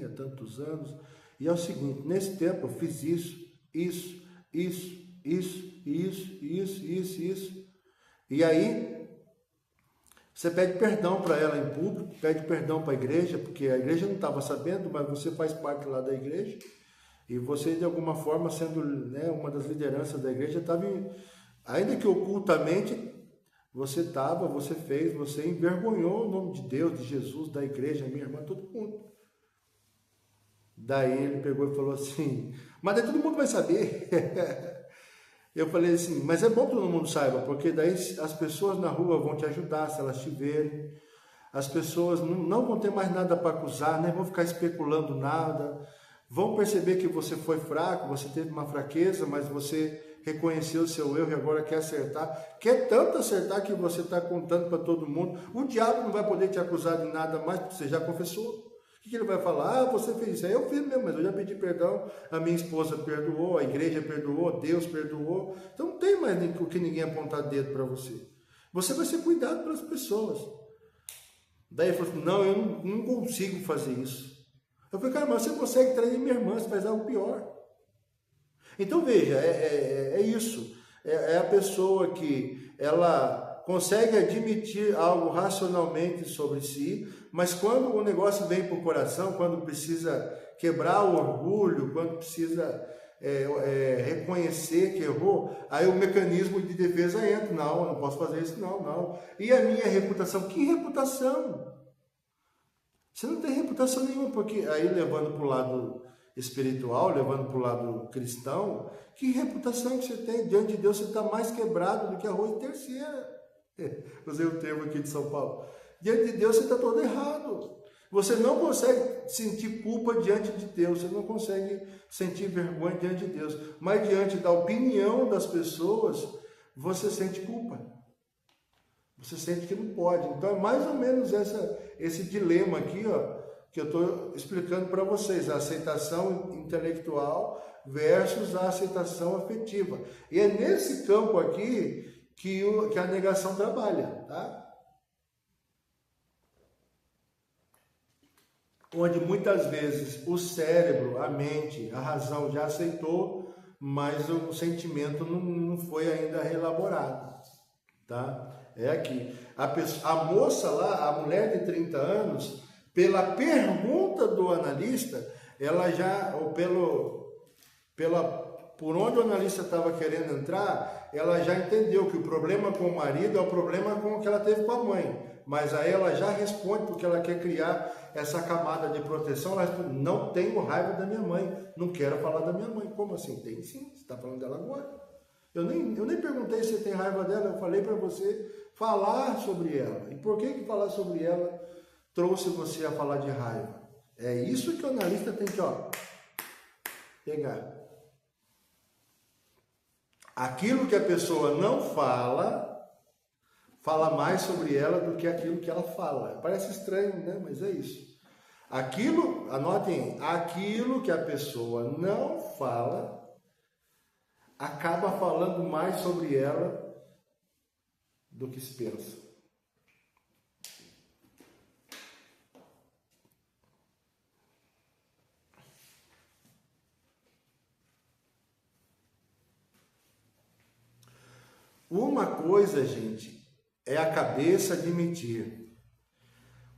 há tantos anos. E é o seguinte, nesse tempo eu fiz isso. E aí, você pede perdão para ela em público, pede perdão para a igreja, porque a igreja não estava sabendo, mas você faz parte lá da igreja, e você, de alguma forma, sendo, né, uma das lideranças da igreja, estava, ainda que ocultamente, você fez, você envergonhou o nome de Deus, de Jesus, da igreja, minha irmã, todo mundo. Daí ele pegou e falou assim, mas daí todo mundo vai saber. Eu falei assim, mas é bom que todo mundo saiba, porque daí as pessoas na rua vão te ajudar, se elas te verem. As pessoas não vão ter mais nada para acusar, nem vão ficar especulando nada. Vão perceber que você foi fraco, você teve uma fraqueza, mas você reconheceu o seu erro e agora quer acertar. Quer tanto acertar que você está contando para todo mundo. O diabo não vai poder te acusar de nada mais, porque você já confessou. O que ele vai falar? Ah, você fez isso. Aí eu fiz mesmo, mas eu já pedi perdão, a minha esposa perdoou, a igreja perdoou, Deus perdoou. Então não tem mais o que ninguém apontar dedo para você. Você vai ser cuidado pelas pessoas. Daí ele falou assim, não, eu não consigo fazer isso. Eu falei, cara, mas você consegue trair minha irmã, você faz algo pior. Então veja, é isso. É a pessoa que ela consegue admitir algo racionalmente sobre si, mas quando o negócio vem para o coração, quando precisa quebrar o orgulho, quando precisa reconhecer que errou, aí o mecanismo de defesa entra. Não, eu não posso fazer isso, não. E a minha reputação? Que reputação? Você não tem reputação nenhuma, porque aí levando para o lado espiritual, levando para o lado cristão, que reputação que você tem? Diante de Deus você está mais quebrado do que arroz de terceira. Usei o termo aqui de São Paulo. Diante de Deus você está todo errado. Você não consegue sentir culpa diante de Deus, você não consegue sentir vergonha diante de Deus. Mas diante da opinião das pessoas, você sente culpa. Você sente que não pode. Então é mais ou menos esse dilema aqui, ó, que eu estou explicando para vocês. A aceitação intelectual versus a aceitação afetiva. E é nesse campo aqui que a negação trabalha, tá? Onde muitas vezes o cérebro, a mente, a razão já aceitou, mas o sentimento não foi ainda reelaborado, tá? É aqui. A moça lá, a mulher de 30 anos, pela pergunta do analista, ela já, ou por onde o analista estava querendo entrar, ela já entendeu que o problema com o marido é o problema com o que ela teve com a mãe. Mas aí ela já responde porque ela quer criar essa camada de proteção. Ela responde, não tenho raiva da minha mãe, não quero falar da minha mãe. Como assim? Tem sim, você está falando dela agora. Eu nem perguntei se você tem raiva dela, eu falei para você falar sobre ela. E por que falar sobre ela trouxe você a falar de raiva? É isso que o analista tem que pegar. Aquilo que a pessoa não fala mais sobre ela do que aquilo que ela fala. Parece estranho, né? Mas é isso. Anotem, aquilo que a pessoa não fala acaba falando mais sobre ela do que se pensa. Uma coisa, gente, é a cabeça admitir.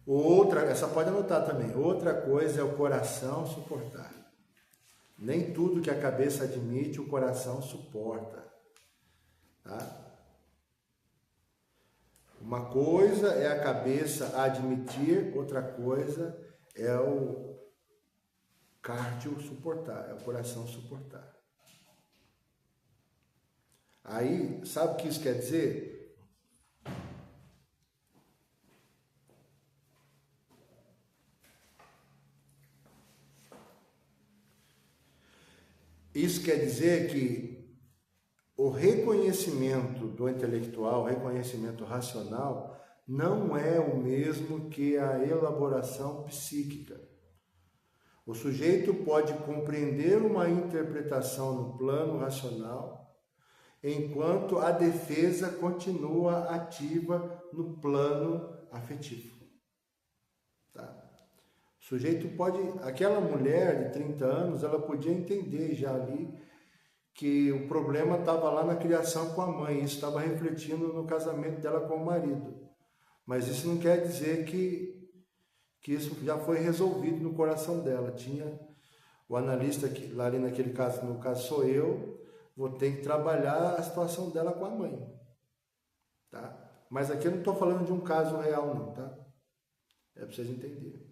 Outra, essa pode anotar também. Outra coisa é o coração suportar. Nem tudo que a cabeça admite, o coração suporta. Tá? Uma coisa é a cabeça admitir, outra coisa é o cardio suportar, é o coração suportar. Aí, sabe o que isso quer dizer? Isso quer dizer que o reconhecimento do intelectual, o reconhecimento racional, não é o mesmo que a elaboração psíquica. O sujeito pode compreender uma interpretação no plano racional, enquanto a defesa continua ativa no plano afetivo. Tá? O sujeito pode, aquela mulher de 30 anos, ela podia entender já ali que o problema estava lá na criação com a mãe, isso estava refletindo no casamento dela com o marido. Mas isso não quer dizer que isso já foi resolvido no coração dela. Tinha o analista, que, lá ali naquele caso, no caso sou eu, vou ter que trabalhar a situação dela com a mãe. Tá? Mas aqui eu não estou falando de um caso real não, tá? É para vocês entenderem.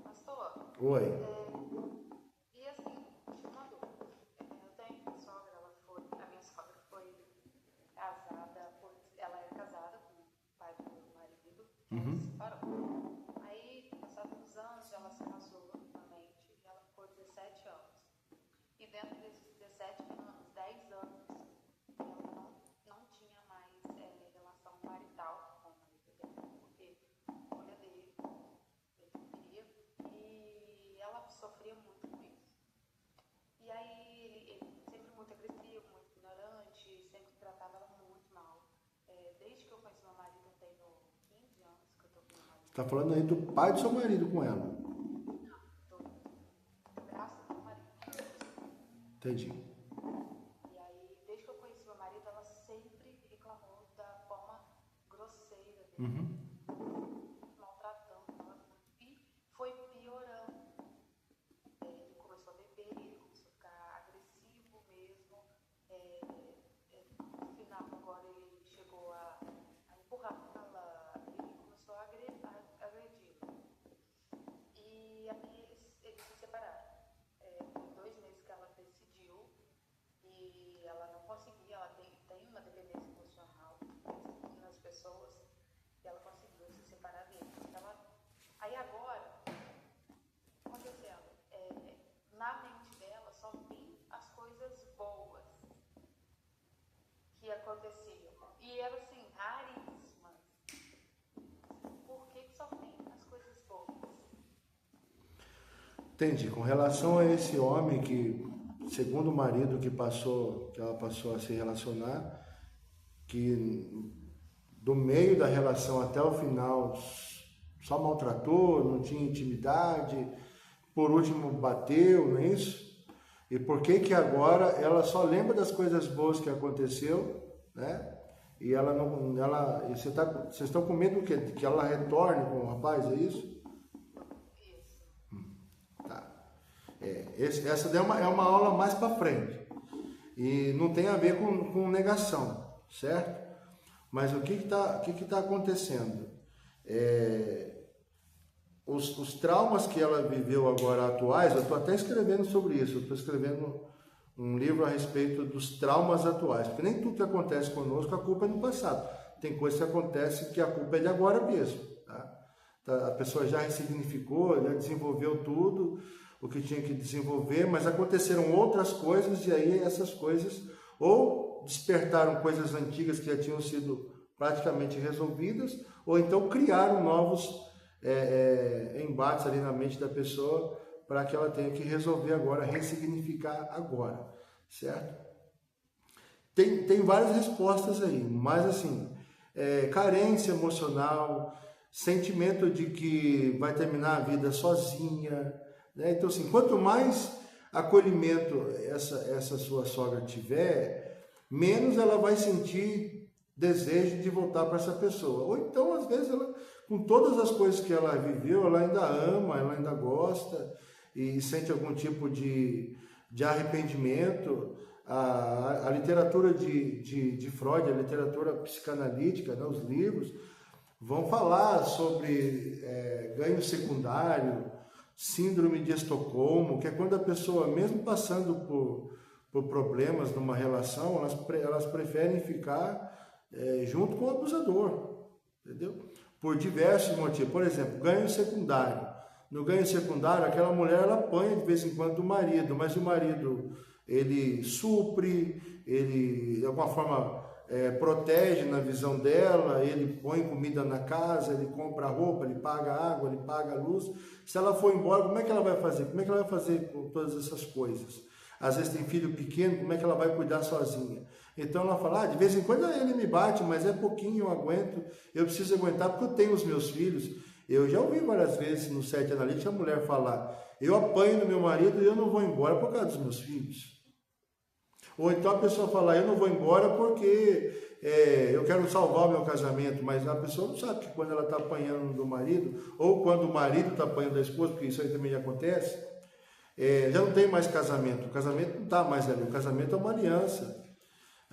Pastor, Oi. e assim, uma dúvida. Eu tenho uma sogra, a minha sogra foi casada, ela era casada com o pai do meu marido, ela se separou. Aí, passados uns anos, ela se casou novamente e ela ficou 17 anos. E dentro desses 17 anos, 10 anos, ela não tinha mais relação marital com o marido dela, porque a mulher dele, ele não queria, e ela sofria muito com isso. E aí, ele sempre muito agressivo, muito ignorante, sempre tratava ela muito mal. Desde que eu conheci meu marido, eu tenho 15 anos que eu tô com meu marido. Você está falando aí do pai do seu marido com ela? Não, do braço do meu marido. Entendi. E aí, desde que eu conheci meu marido, ela sempre reclamou da forma grosseira dele, maltratando ela. E foi Aí agora, acontecendo, na mente dela só vinha as coisas boas que aconteciam. E eram assim, raríssimas. Por que só vem as coisas boas? Entendi. Com relação a esse homem que, segundo o marido que ela passou a se relacionar, que do meio da relação até o final só maltratou, não tinha intimidade, por último bateu, não é isso? E por que que agora ela só lembra das coisas boas que aconteceu, né? E ela não, vocês estão com medo que ela retorne com o rapaz, é isso? Isso. Tá. Essa daí é uma aula mais para frente e não tem a ver com negação, certo? Mas o que está acontecendo? Os traumas que ela viveu agora atuais, eu estou até escrevendo sobre isso, eu estou escrevendo um livro a respeito dos traumas atuais, porque nem tudo que acontece conosco, a culpa é do passado. Tem coisas que acontecem que a culpa é de agora mesmo. Tá? A pessoa já ressignificou, já desenvolveu tudo o que tinha que desenvolver, mas aconteceram outras coisas e aí essas coisas ou despertaram coisas antigas que já tinham sido praticamente resolvidas, ou então criaram novos embates ali na mente da pessoa para que ela tenha que resolver agora, ressignificar agora, certo? Tem várias respostas aí, mas assim, carência emocional, sentimento de que vai terminar a vida sozinha, né? Então assim, quanto mais acolhimento essa sua sogra tiver, menos ela vai sentir desejo de voltar para essa pessoa. Ou então, às vezes, ela, com todas as coisas que ela viveu, ela ainda ama, ela ainda gosta e sente algum tipo de arrependimento. A literatura de Freud, a literatura psicanalítica, né, os livros, vão falar sobre ganho secundário, síndrome de Estocolmo, que é quando a pessoa, mesmo passando por problemas numa relação, elas preferem ficar junto com o abusador, entendeu? Por diversos motivos. Por exemplo, ganho secundário. No ganho secundário, aquela mulher ela apanha de vez em quando do marido, mas o marido ele supre, ele de alguma forma protege na visão dela, ele põe comida na casa, ele compra roupa, ele paga água, ele paga luz. Se ela for embora, como é que ela vai fazer? Como é que ela vai fazer com todas essas coisas? Às vezes tem filho pequeno, como é que ela vai cuidar sozinha? Então ela fala, de vez em quando ele me bate, mas é pouquinho, eu aguento, eu preciso aguentar porque eu tenho os meus filhos. Eu já ouvi várias vezes no set analítico a mulher falar, eu apanho do meu marido e eu não vou embora por causa dos meus filhos. Ou então a pessoa fala, eu não vou embora porque eu quero salvar o meu casamento, mas a pessoa não sabe que quando ela está apanhando do marido, ou quando o marido está apanhando da esposa, porque isso aí também acontece, já não tem mais casamento, o casamento não está mais ali, o casamento é uma aliança.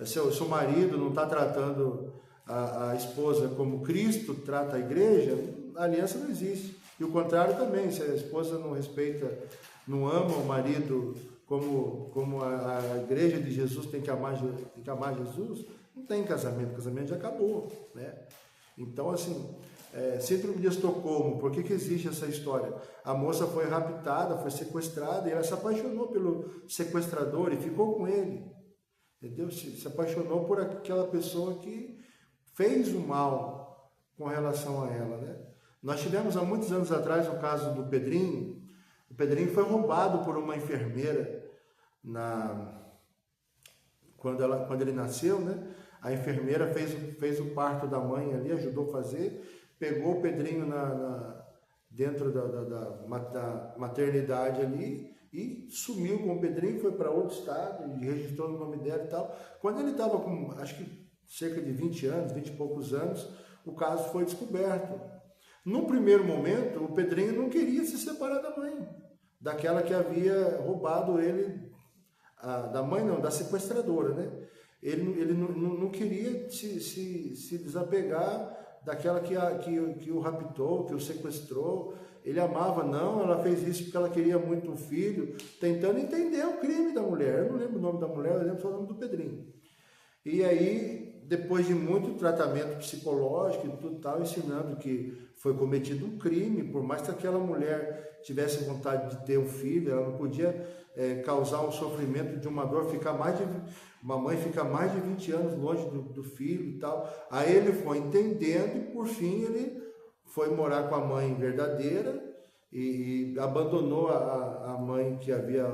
Se o marido não está tratando a esposa como Cristo trata a igreja, a aliança não existe. E o contrário também, se a esposa não respeita, não ama o marido como a igreja de Jesus tem que amar Jesus, não tem casamento, o casamento já acabou, né? Então, assim, síndrome de Estocolmo, por que existe essa história? A moça foi raptada, foi sequestrada, e ela se apaixonou pelo sequestrador e ficou com ele, entendeu? Se apaixonou por aquela pessoa que fez o mal com relação a ela, né? Nós tivemos há muitos anos atrás o caso do Pedrinho. O Pedrinho foi roubado por uma enfermeira quando ele nasceu, né? A enfermeira fez o parto da mãe ali, ajudou a fazer, pegou o Pedrinho dentro da maternidade ali e sumiu com o Pedrinho, foi para outro estado e registrou o nome dela e tal. Quando ele estava com, acho que cerca de 20 anos, 20 e poucos anos, o caso foi descoberto. No primeiro momento, o Pedrinho não queria se separar da mãe, daquela que havia roubado ele, da mãe não, da sequestradora, né? Ele não queria se desapegar daquela que o raptou, que o sequestrou. Ele amava, não, ela fez isso porque ela queria muito um filho, tentando entender o crime da mulher. Eu não lembro o nome da mulher, eu lembro só o nome do Pedrinho. E aí, depois de muito tratamento psicológico e tudo tal, ensinando que foi cometido um crime, por mais que aquela mulher tivesse vontade de ter um filho, ela não podia causar um sofrimento de uma dor, uma mãe fica mais de 20 anos longe do filho e tal. Aí ele foi entendendo e por fim ele foi morar com a mãe verdadeira e abandonou a mãe que havia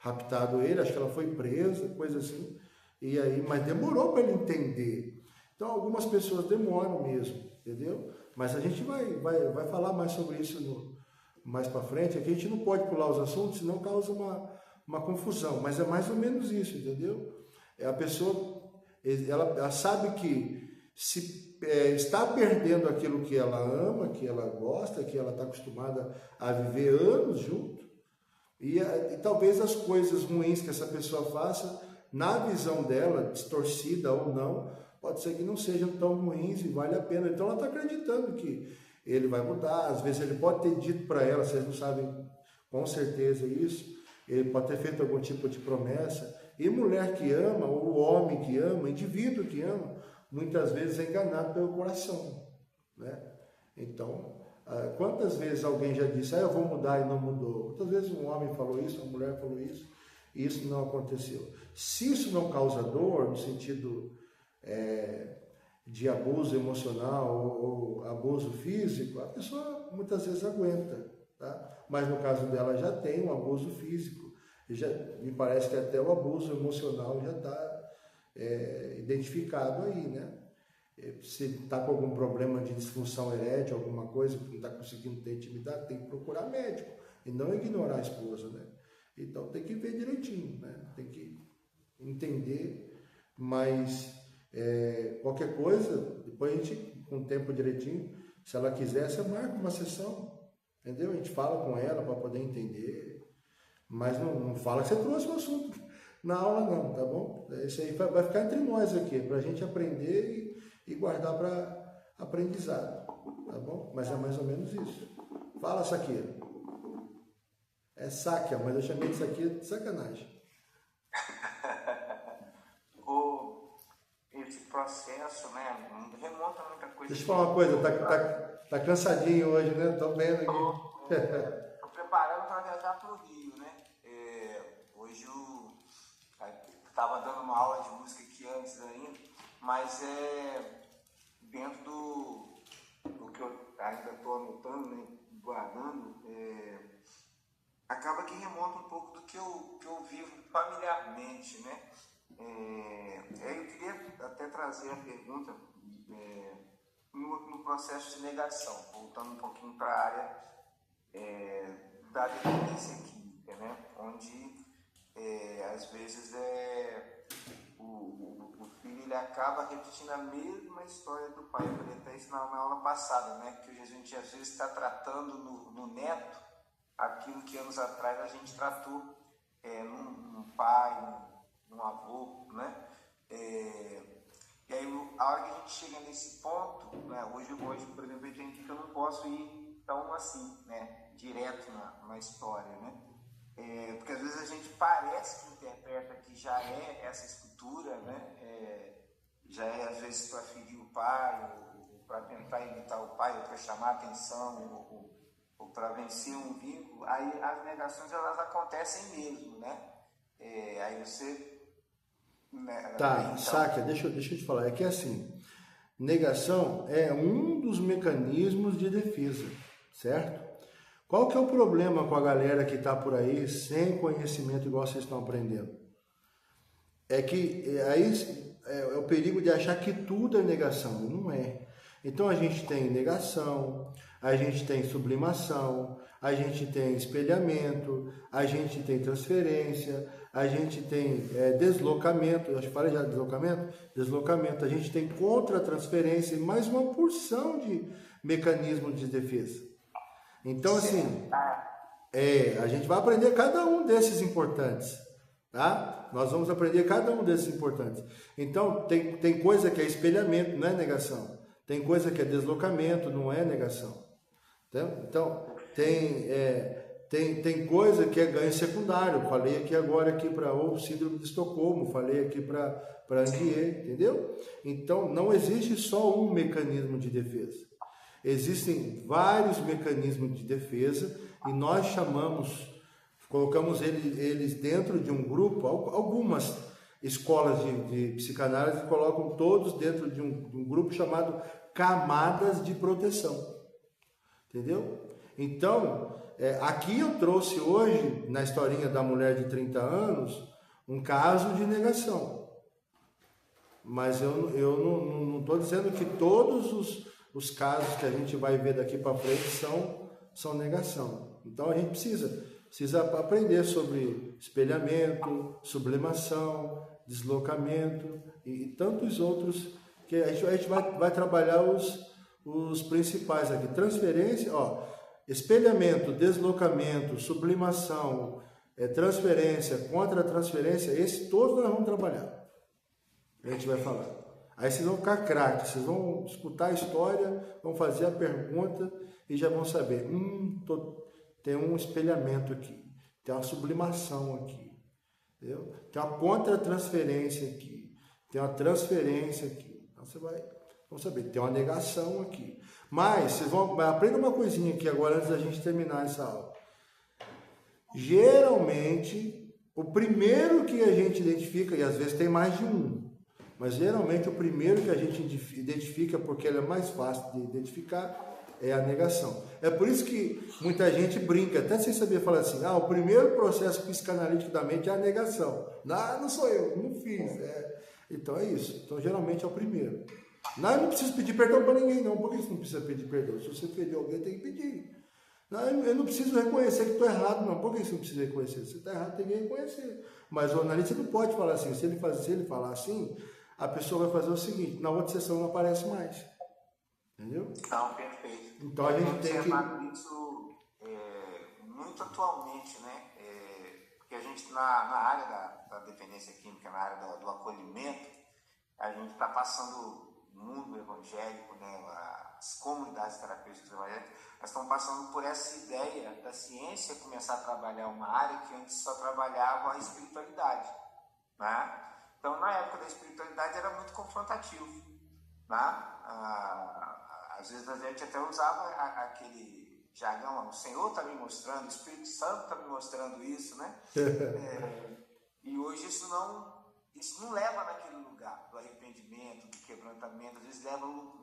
raptado ele, acho que ela foi presa, coisa assim. E aí, mas demorou para ele entender. Então algumas pessoas demoram mesmo, entendeu? Mas a gente vai falar mais sobre isso mais para frente. Aqui a gente não pode pular os assuntos, senão causa uma confusão. Mas é mais ou menos isso, entendeu? A pessoa, ela sabe que se está perdendo aquilo que ela ama, que ela gosta, que ela está acostumada a viver anos junto, e talvez as coisas ruins que essa pessoa faça, na visão dela, distorcida ou não, pode ser que não sejam tão ruins e vale a pena. Então ela está acreditando que ele vai mudar. Às vezes ele pode ter dito para ela, vocês não sabem com certeza isso, ele pode ter feito algum tipo de promessa. E mulher que ama, ou homem que ama, indivíduo que ama, muitas vezes é enganado pelo coração, né? Então, quantas vezes alguém já disse, eu vou mudar e não mudou? Quantas vezes um homem falou isso, uma mulher falou isso, e isso não aconteceu? Se isso não causa dor, no sentido de abuso emocional ou abuso físico, a pessoa muitas vezes aguenta, tá? Mas no caso dela já tem um abuso físico, me parece que até o abuso emocional já está identificado aí, né? Se está com algum problema de disfunção erétil, alguma coisa que não está conseguindo ter intimidade, tem que procurar médico e não ignorar a esposa, né? Então tem que ver direitinho, né? Tem que entender, mas qualquer coisa, depois a gente, com o tempo direitinho, se ela quiser, você marca uma sessão, entendeu? A gente fala com ela para poder entender, mas não fala que você trouxe o assunto na aula não, tá bom? Isso aí vai ficar entre nós aqui, para a gente aprender e guardar para aprendizado, tá bom? Mas é mais ou menos isso. Fala, Saqueira. É Sáquia, mas eu chamei de Saqueira de sacanagem. Esse processo, né, remonta a muita coisa. Deixa eu falar uma coisa, tá cansadinho hoje, né? Tô vendo aqui. Tô preparando para viajar para o Rio, né? Hoje eu estava dando uma aula de música aqui antes ainda, mas dentro do que eu ainda estou anotando, né, guardando, acaba que remonta um pouco do que eu vivo familiarmente, né? Eu queria até trazer a pergunta no processo de negação, voltando um pouquinho para a área da dependência química, né? Onde às vezes o filho ele acaba repetindo a mesma história do pai. Eu falei até isso na aula passada, né? Que a gente às vezes está tratando no neto aquilo que anos atrás a gente tratou num pai, num avô, né? E aí a hora que a gente chega nesse ponto, né? Hoje, por exemplo, eu entendi que eu não posso ir tão assim, né? Direto na história, né? Porque às vezes a gente parece que interpreta que já é essa escultura, né? Já é às vezes para ferir o pai, ou para tentar imitar o pai, ou para chamar a atenção, ou para vencer um vínculo. Aí as negações elas acontecem mesmo, né? Aí você... Tá, então... Sáquia, deixa eu te falar, é que assim, negação é um dos mecanismos de defesa, certo? Qual que é o problema com a galera que está por aí sem conhecimento igual vocês estão aprendendo? É que aí é o perigo de achar que tudo é negação, e não é. Então a gente tem negação, a gente tem sublimação, a gente tem espelhamento, a gente tem transferência, a gente tem deslocamento, eu acho que falei já de deslocamento? Deslocamento, a gente tem contra-transferência e mais uma porção de mecanismos de defesa. Então, assim, a gente vai aprender cada um desses importantes, tá? Nós vamos aprender cada um desses importantes. Então, tem coisa que é espelhamento, não é negação. Tem coisa que é deslocamento, não é negação. Então tem Tem coisa que é ganho secundário. Falei aqui agora para o síndrome de Estocolmo, falei aqui para Angier, entendeu? Então, não existe só um mecanismo de defesa. Existem vários mecanismos de defesa e nós colocamos eles dentro de um grupo. Algumas escolas de psicanálise colocam todos dentro de um grupo chamado camadas de proteção. Entendeu? Então, aqui eu trouxe hoje, na historinha da mulher de 30 anos, um caso de negação. Mas eu não estou dizendo que todos os casos que a gente vai ver daqui para frente são negação. Então a gente precisa aprender sobre espelhamento, sublimação, deslocamento e tantos outros que a gente vai trabalhar os principais aqui. Transferência, espelhamento, deslocamento, sublimação, transferência, contra-transferência, todos nós vamos trabalhar. A gente vai falar. Aí vocês vão ficar craques, vocês vão escutar a história, vão fazer a pergunta e já vão saber, tem um espelhamento aqui, tem uma sublimação aqui, entendeu? Tem uma contra-transferência aqui, tem uma transferência aqui. Então vocês vão saber, tem uma negação aqui. Mas vocês vão aprender uma coisinha aqui agora antes da gente terminar essa aula. Geralmente, o primeiro que a gente identifica, e às vezes tem mais de um, mas geralmente o primeiro que a gente identifica, porque ele é mais fácil de identificar, é a negação. É por isso que muita gente brinca, até sem saber falar assim, o primeiro processo psicanalítico da mente é a negação. Não sou eu, não fiz. Então é isso. Então geralmente é o primeiro. Eu não preciso pedir perdão para ninguém, não. Por que você não precisa pedir perdão? Se você feriu alguém, tem que pedir. Eu não preciso reconhecer que estou errado, não. Por que você não precisa reconhecer? Se está errado, tem que reconhecer. Mas o analista não pode falar assim. Se ele falar assim, a pessoa vai fazer o seguinte, na outra sessão não aparece mais. Entendeu? Não, perfeito. Então a gente tem que... isso muito atualmente, né? Porque a gente, na área da dependência química, na área do acolhimento, a gente está passando o mundo evangélico, né? As comunidades terapêuticas evangélicas, elas estão passando por essa ideia da ciência começar a trabalhar uma área que antes só trabalhava a espiritualidade, né? Então, na época da espiritualidade era muito confrontativo, né? Às vezes a gente até usava aquele jargão, o Senhor está me mostrando, o Espírito Santo está me mostrando isso, né? E hoje isso não leva naquele lugar do arrependimento, do quebrantamento, às vezes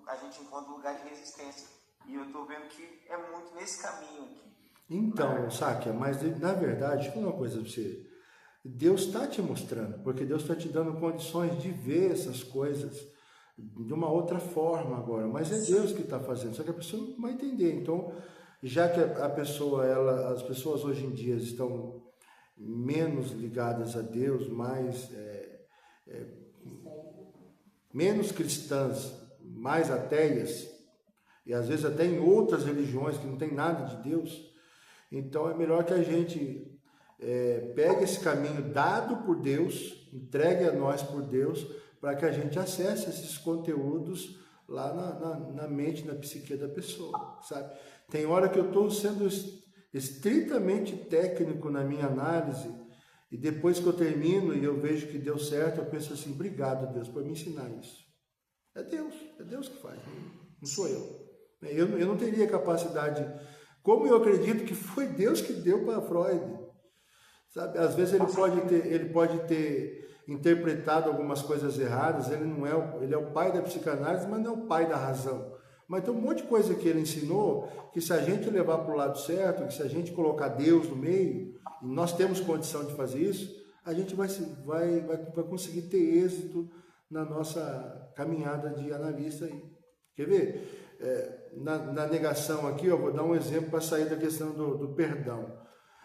a gente encontra um lugar de resistência. E eu estou vendo que é muito nesse caminho aqui. Então, Sáquia, mas na verdade, deixa eu falar uma coisa para você. Deus está te mostrando, porque Deus está te dando condições de ver essas coisas de uma outra forma agora, mas é Deus que está fazendo, só que a pessoa não vai entender. Então, já que as pessoas hoje em dia estão menos ligadas a Deus, menos cristãs, mais ateias, e às vezes até em outras religiões que não tem nada de Deus, então é melhor que a gente pegue esse caminho dado por Deus, entregue a nós por Deus, para que a gente acesse esses conteúdos lá na mente, na psique da pessoa, sabe? Tem hora que eu estou sendo estritamente técnico na minha análise e depois que eu termino e eu vejo que deu certo, eu penso assim, obrigado Deus por me ensinar isso. É Deus que faz, não sou eu. Eu não teria capacidade, como eu acredito que foi Deus que deu para Freud, sabe? Às vezes ele pode ter interpretado algumas coisas erradas, ele é o pai da psicanálise, mas não é o pai da razão. Mas tem um monte de coisa que ele ensinou, que se a gente levar para o lado certo, que se a gente colocar Deus no meio, e nós temos condição de fazer isso, a gente vai conseguir ter êxito na nossa caminhada de analista aí. Quer ver? Na negação aqui, eu vou dar um exemplo para sair da questão do perdão.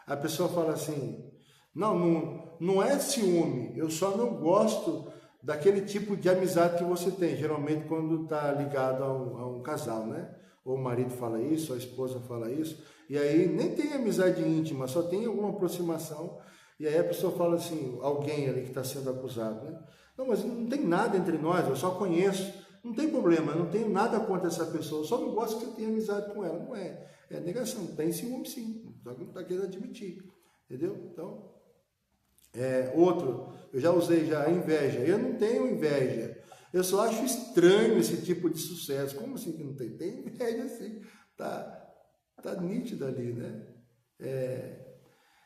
A pessoa fala assim, não é ciúme, eu só não gosto daquele tipo de amizade que você tem, geralmente quando está ligado a um casal, né? Ou o marido fala isso, ou a esposa fala isso, e aí nem tem amizade íntima, só tem alguma aproximação, e aí a pessoa fala assim, alguém ali que está sendo acusado, né? Não, mas não tem nada entre nós, eu só conheço, não tem problema, eu não tenho nada contra essa pessoa, eu só não gosto que você tenha amizade com ela, não é. É negação, tem ciúme sim, só que não está querendo admitir, entendeu? Então, outro, eu já usei já a inveja, eu não tenho inveja, eu só acho estranho esse tipo de sucesso. Como assim que não tem? Tem inveja sim, tá nítido ali, né?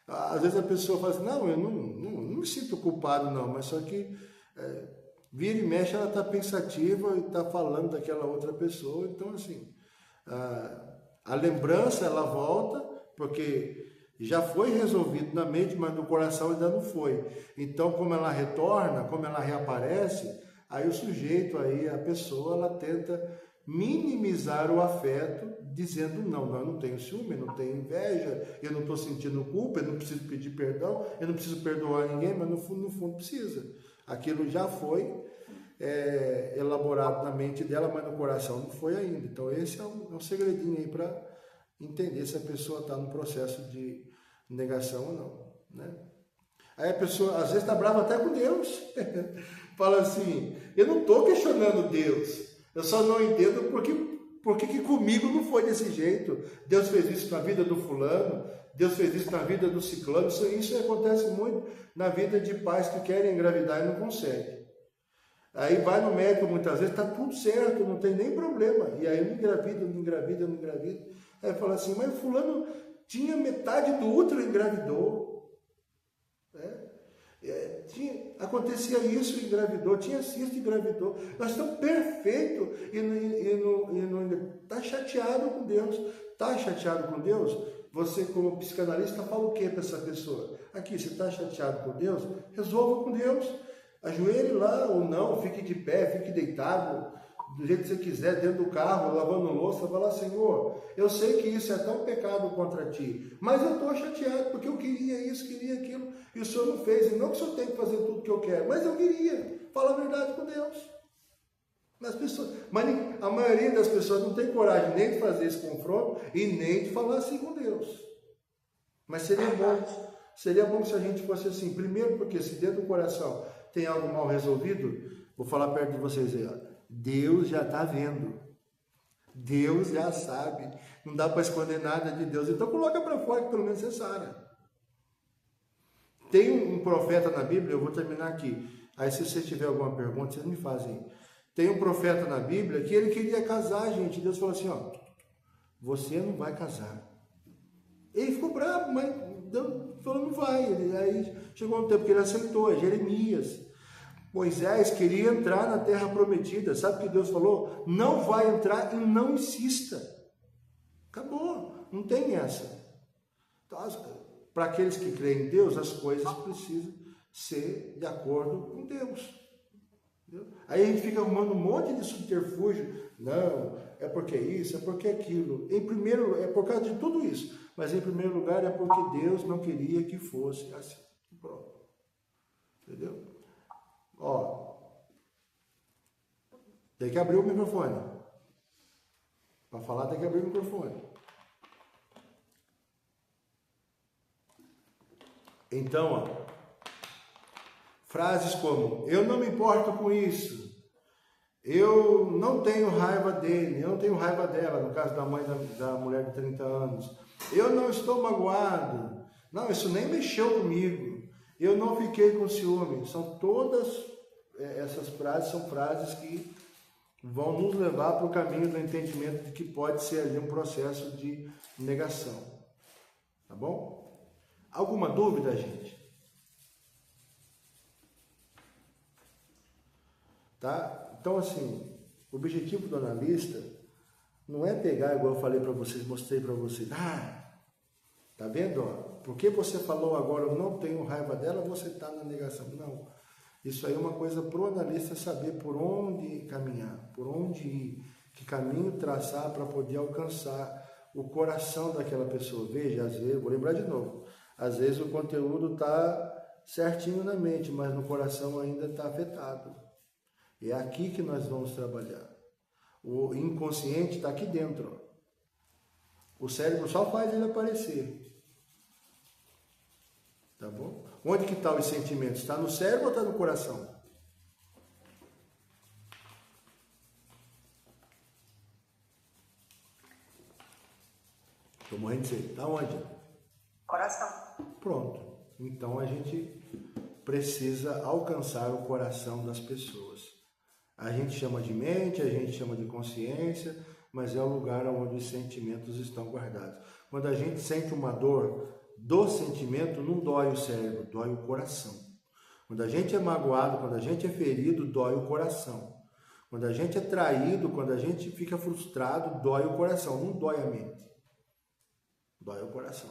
Às vezes a pessoa fala assim, não, eu não me sinto culpado não, mas só que vira e mexe ela está pensativa e está falando daquela outra pessoa, então assim, a lembrança ela volta, porque já foi resolvido na mente, mas no coração ainda não foi. Então, como ela retorna, como ela reaparece, aí o sujeito, aí a pessoa, ela tenta minimizar o afeto, dizendo, não, eu não tenho ciúme, eu não tenho inveja, eu não estou sentindo culpa, eu não preciso pedir perdão, eu não preciso perdoar ninguém, mas no fundo precisa. Aquilo já foi elaborado na mente dela, mas no coração não foi ainda. Então esse é um segredinho aí para entender se a pessoa está no processo de negação ou não, né? Aí a pessoa às vezes está brava até com Deus, fala assim, eu não estou questionando Deus, eu só não entendo por que comigo não foi desse jeito. Deus fez isso na vida do fulano, Deus fez isso na vida do ciclano. Isso acontece muito na vida de pais que querem engravidar e não conseguem. Aí vai no médico muitas vezes, está tudo certo, não tem nem problema. E aí não engravida. Aí fala assim, mas fulano tinha metade do útero e engravidou. Acontecia isso e engravidou, tinha cisto e engravidou. Nós estamos perfeitos e não está chateado com Deus. Está chateado com Deus? Você, como psicanalista, fala o que para essa pessoa? Aqui, você está chateado com Deus? Resolva com Deus. Ajoelhe lá ou não, fique de pé, fique deitado, do jeito que você quiser, dentro do carro, lavando louça, fala, Senhor, eu sei que isso é tão pecado contra ti, mas eu estou chateado porque eu queria isso, queria aquilo, e o Senhor não fez, e não que o Senhor tem que fazer tudo que eu quero, mas eu queria, fala a verdade com Deus. Mas a maioria das pessoas não tem coragem nem de fazer esse confronto e nem de falar assim com Deus. Mas seria bom se a gente fosse assim, primeiro porque se dentro do coração tem algo mal resolvido, vou falar perto de vocês aí, ó. Deus já está vendo, Deus já sabe, não dá para esconder nada de Deus, então coloca para fora que pelo menos você sara. Tem um profeta na Bíblia, eu vou terminar aqui, aí se você tiver alguma pergunta, vocês me fazem. Tem um profeta na Bíblia que ele queria casar, gente, Deus falou assim, ó, você não vai casar. Ele ficou bravo, mas Deus falou, não vai. Aí chegou um tempo que ele aceitou, Jeremias. Moisés queria entrar na terra prometida. Sabe o que Deus falou? Não vai entrar e não insista. Acabou. Não tem essa. Então, para aqueles que creem em Deus, as coisas precisam ser de acordo com Deus. Entendeu? Aí a gente fica arrumando um monte de subterfúgio. Não, é porque isso, é porque aquilo. É por causa de tudo isso. Mas em primeiro lugar é porque Deus não queria que fosse assim. Pronto. Entendeu? Ó, tem que abrir o microfone. Para falar tem que abrir o microfone. Então, ó, frases como, eu não me importo com isso, eu não tenho raiva dele, eu não tenho raiva dela, no caso da mãe da mulher de 30 anos, eu não estou magoado, não, isso nem mexeu comigo, eu não fiquei com ciúme. São todas essas frases, são frases que vão nos levar para o caminho do entendimento de que pode ser ali um processo de negação. Tá bom? Alguma dúvida, gente? Tá? Então, assim, o objetivo do analista não é pegar, igual eu falei para vocês, mostrei para vocês, tá vendo? Ó, porque você falou agora, eu não tenho raiva dela, você está na negação. Não. Isso aí é uma coisa para o analista saber por onde caminhar, por onde ir, que caminho traçar para poder alcançar o coração daquela pessoa. Veja, às vezes, vou lembrar de novo, às vezes o conteúdo está certinho na mente, mas no coração ainda está afetado. É aqui que nós vamos trabalhar. O inconsciente está aqui dentro. Ó. O cérebro só faz ele aparecer. Tá bom? Onde que estão os sentimentos? Está no cérebro ou está no coração? Estou morrendo de sede. Está onde? Coração. Pronto. Então a gente precisa alcançar o coração das pessoas. A gente chama de mente, a gente chama de consciência, mas é o lugar onde os sentimentos estão guardados. Quando a gente sente uma dor do sentimento, não dói o cérebro, dói o coração. Quando a gente é magoado, quando a gente é ferido, dói o coração. Quando a gente é traído, quando a gente fica frustrado, dói o coração, não dói a mente. Dói o coração.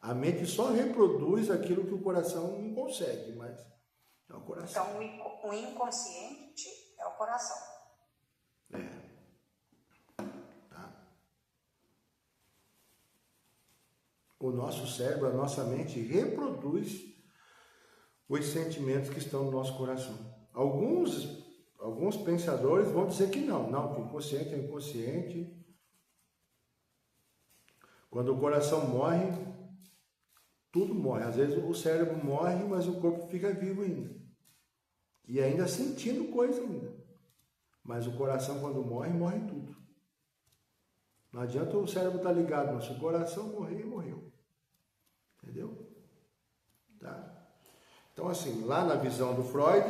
A mente só reproduz aquilo que o coração não consegue, mas é o coração. Então, o inconsciente é o coração. Tá? O nosso cérebro, a nossa mente reproduz os sentimentos que estão no nosso coração. Alguns pensadores vão dizer que não, que o inconsciente é inconsciente. Quando o coração morre, tudo morre. Às vezes o cérebro morre, mas o corpo fica vivo ainda. E ainda sentindo coisa ainda. Mas o coração, quando morre, morre tudo. Não adianta o cérebro estar ligado, mas se o coração morrer, morreu. Entendeu? Tá? Então, assim, lá na visão do Freud,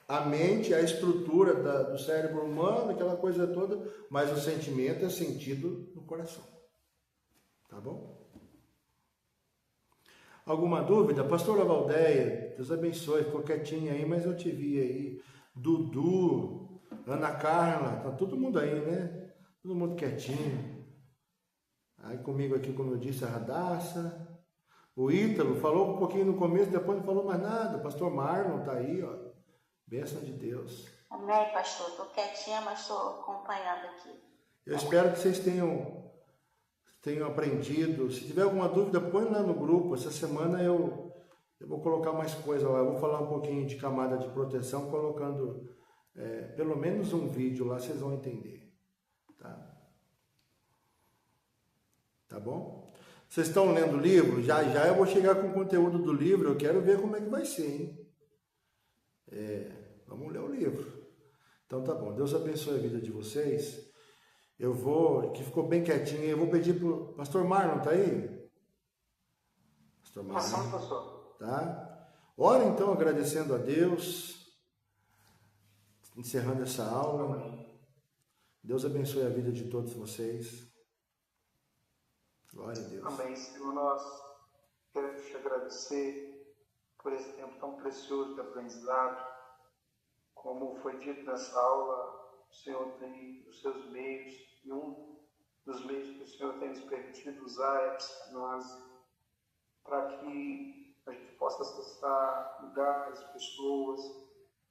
a mente é a estrutura do cérebro humano, aquela coisa toda, mas o sentimento é sentido no coração. Tá bom? Alguma dúvida? Pastora Valdeia, Deus abençoe, ficou quietinha aí, mas eu te vi aí. Dudu, Ana Carla, tá todo mundo aí, né? Todo mundo quietinho. Aí comigo aqui, como eu disse, a Radassa. O Ítalo falou um pouquinho no começo, depois não falou mais nada. O pastor Marlon tá aí, ó. Bênção de Deus. Amém, pastor. Estou quietinha, mas estou acompanhando aqui. Eu espero que vocês tenham aprendido. Se tiver alguma dúvida, põe lá no grupo. Essa semana eu vou colocar mais coisa lá. Eu vou falar um pouquinho de camada de proteção, colocando pelo menos um vídeo lá, vocês vão entender. Tá bom? Vocês estão lendo o livro? Já eu vou chegar com o conteúdo do livro. Eu quero ver como é que vai ser, hein? Vamos ler o livro. Então tá bom. Deus abençoe a vida de vocês. Que ficou bem quietinho, eu vou pedir pro pastor Marlon, tá aí? Pastor Marlon. Pastor. Tá? Ora então, agradecendo a Deus, encerrando essa aula. Amém. Deus abençoe a vida de todos vocês. Glória a Deus. Amém, Senhor. Nós queremos te agradecer por esse tempo tão precioso de aprendizado. Como foi dito nessa aula, o Senhor tem os seus meios, e um dos meios que o Senhor tem nos permitido usar é a psicanálise, para que a gente possa acessar lugares, pessoas,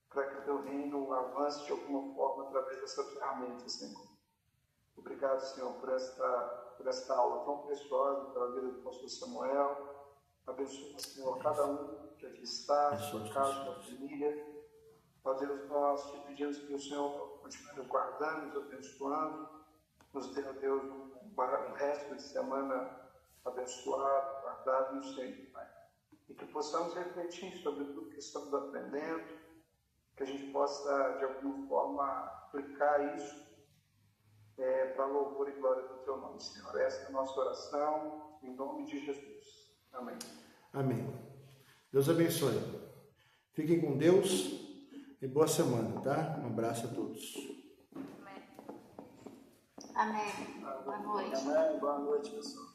para que o teu reino avance de alguma forma através dessa ferramenta, Senhor. Obrigado, Senhor, por esta aula tão preciosa, pela vida do pastor Samuel. Abençoa, Senhor, cada um que aqui está, a sua casa, a sua família. Ó Deus, nós te pedimos que o Senhor continue nos guardando, nos abençoando, nos dê, ó Deus, um resto de semana abençoado, guardado no Senhor, Pai. E que possamos refletir sobre tudo que estamos aprendendo, que a gente possa, de alguma forma, aplicar isso para louvor e glória do Teu nome, Senhor. Essa é a nossa oração, em nome de Jesus. Amém. Amém. Deus abençoe. Fiquem com Deus. E boa semana, tá? Um abraço a todos. Amém. Boa noite. Amém. Boa noite, pessoal.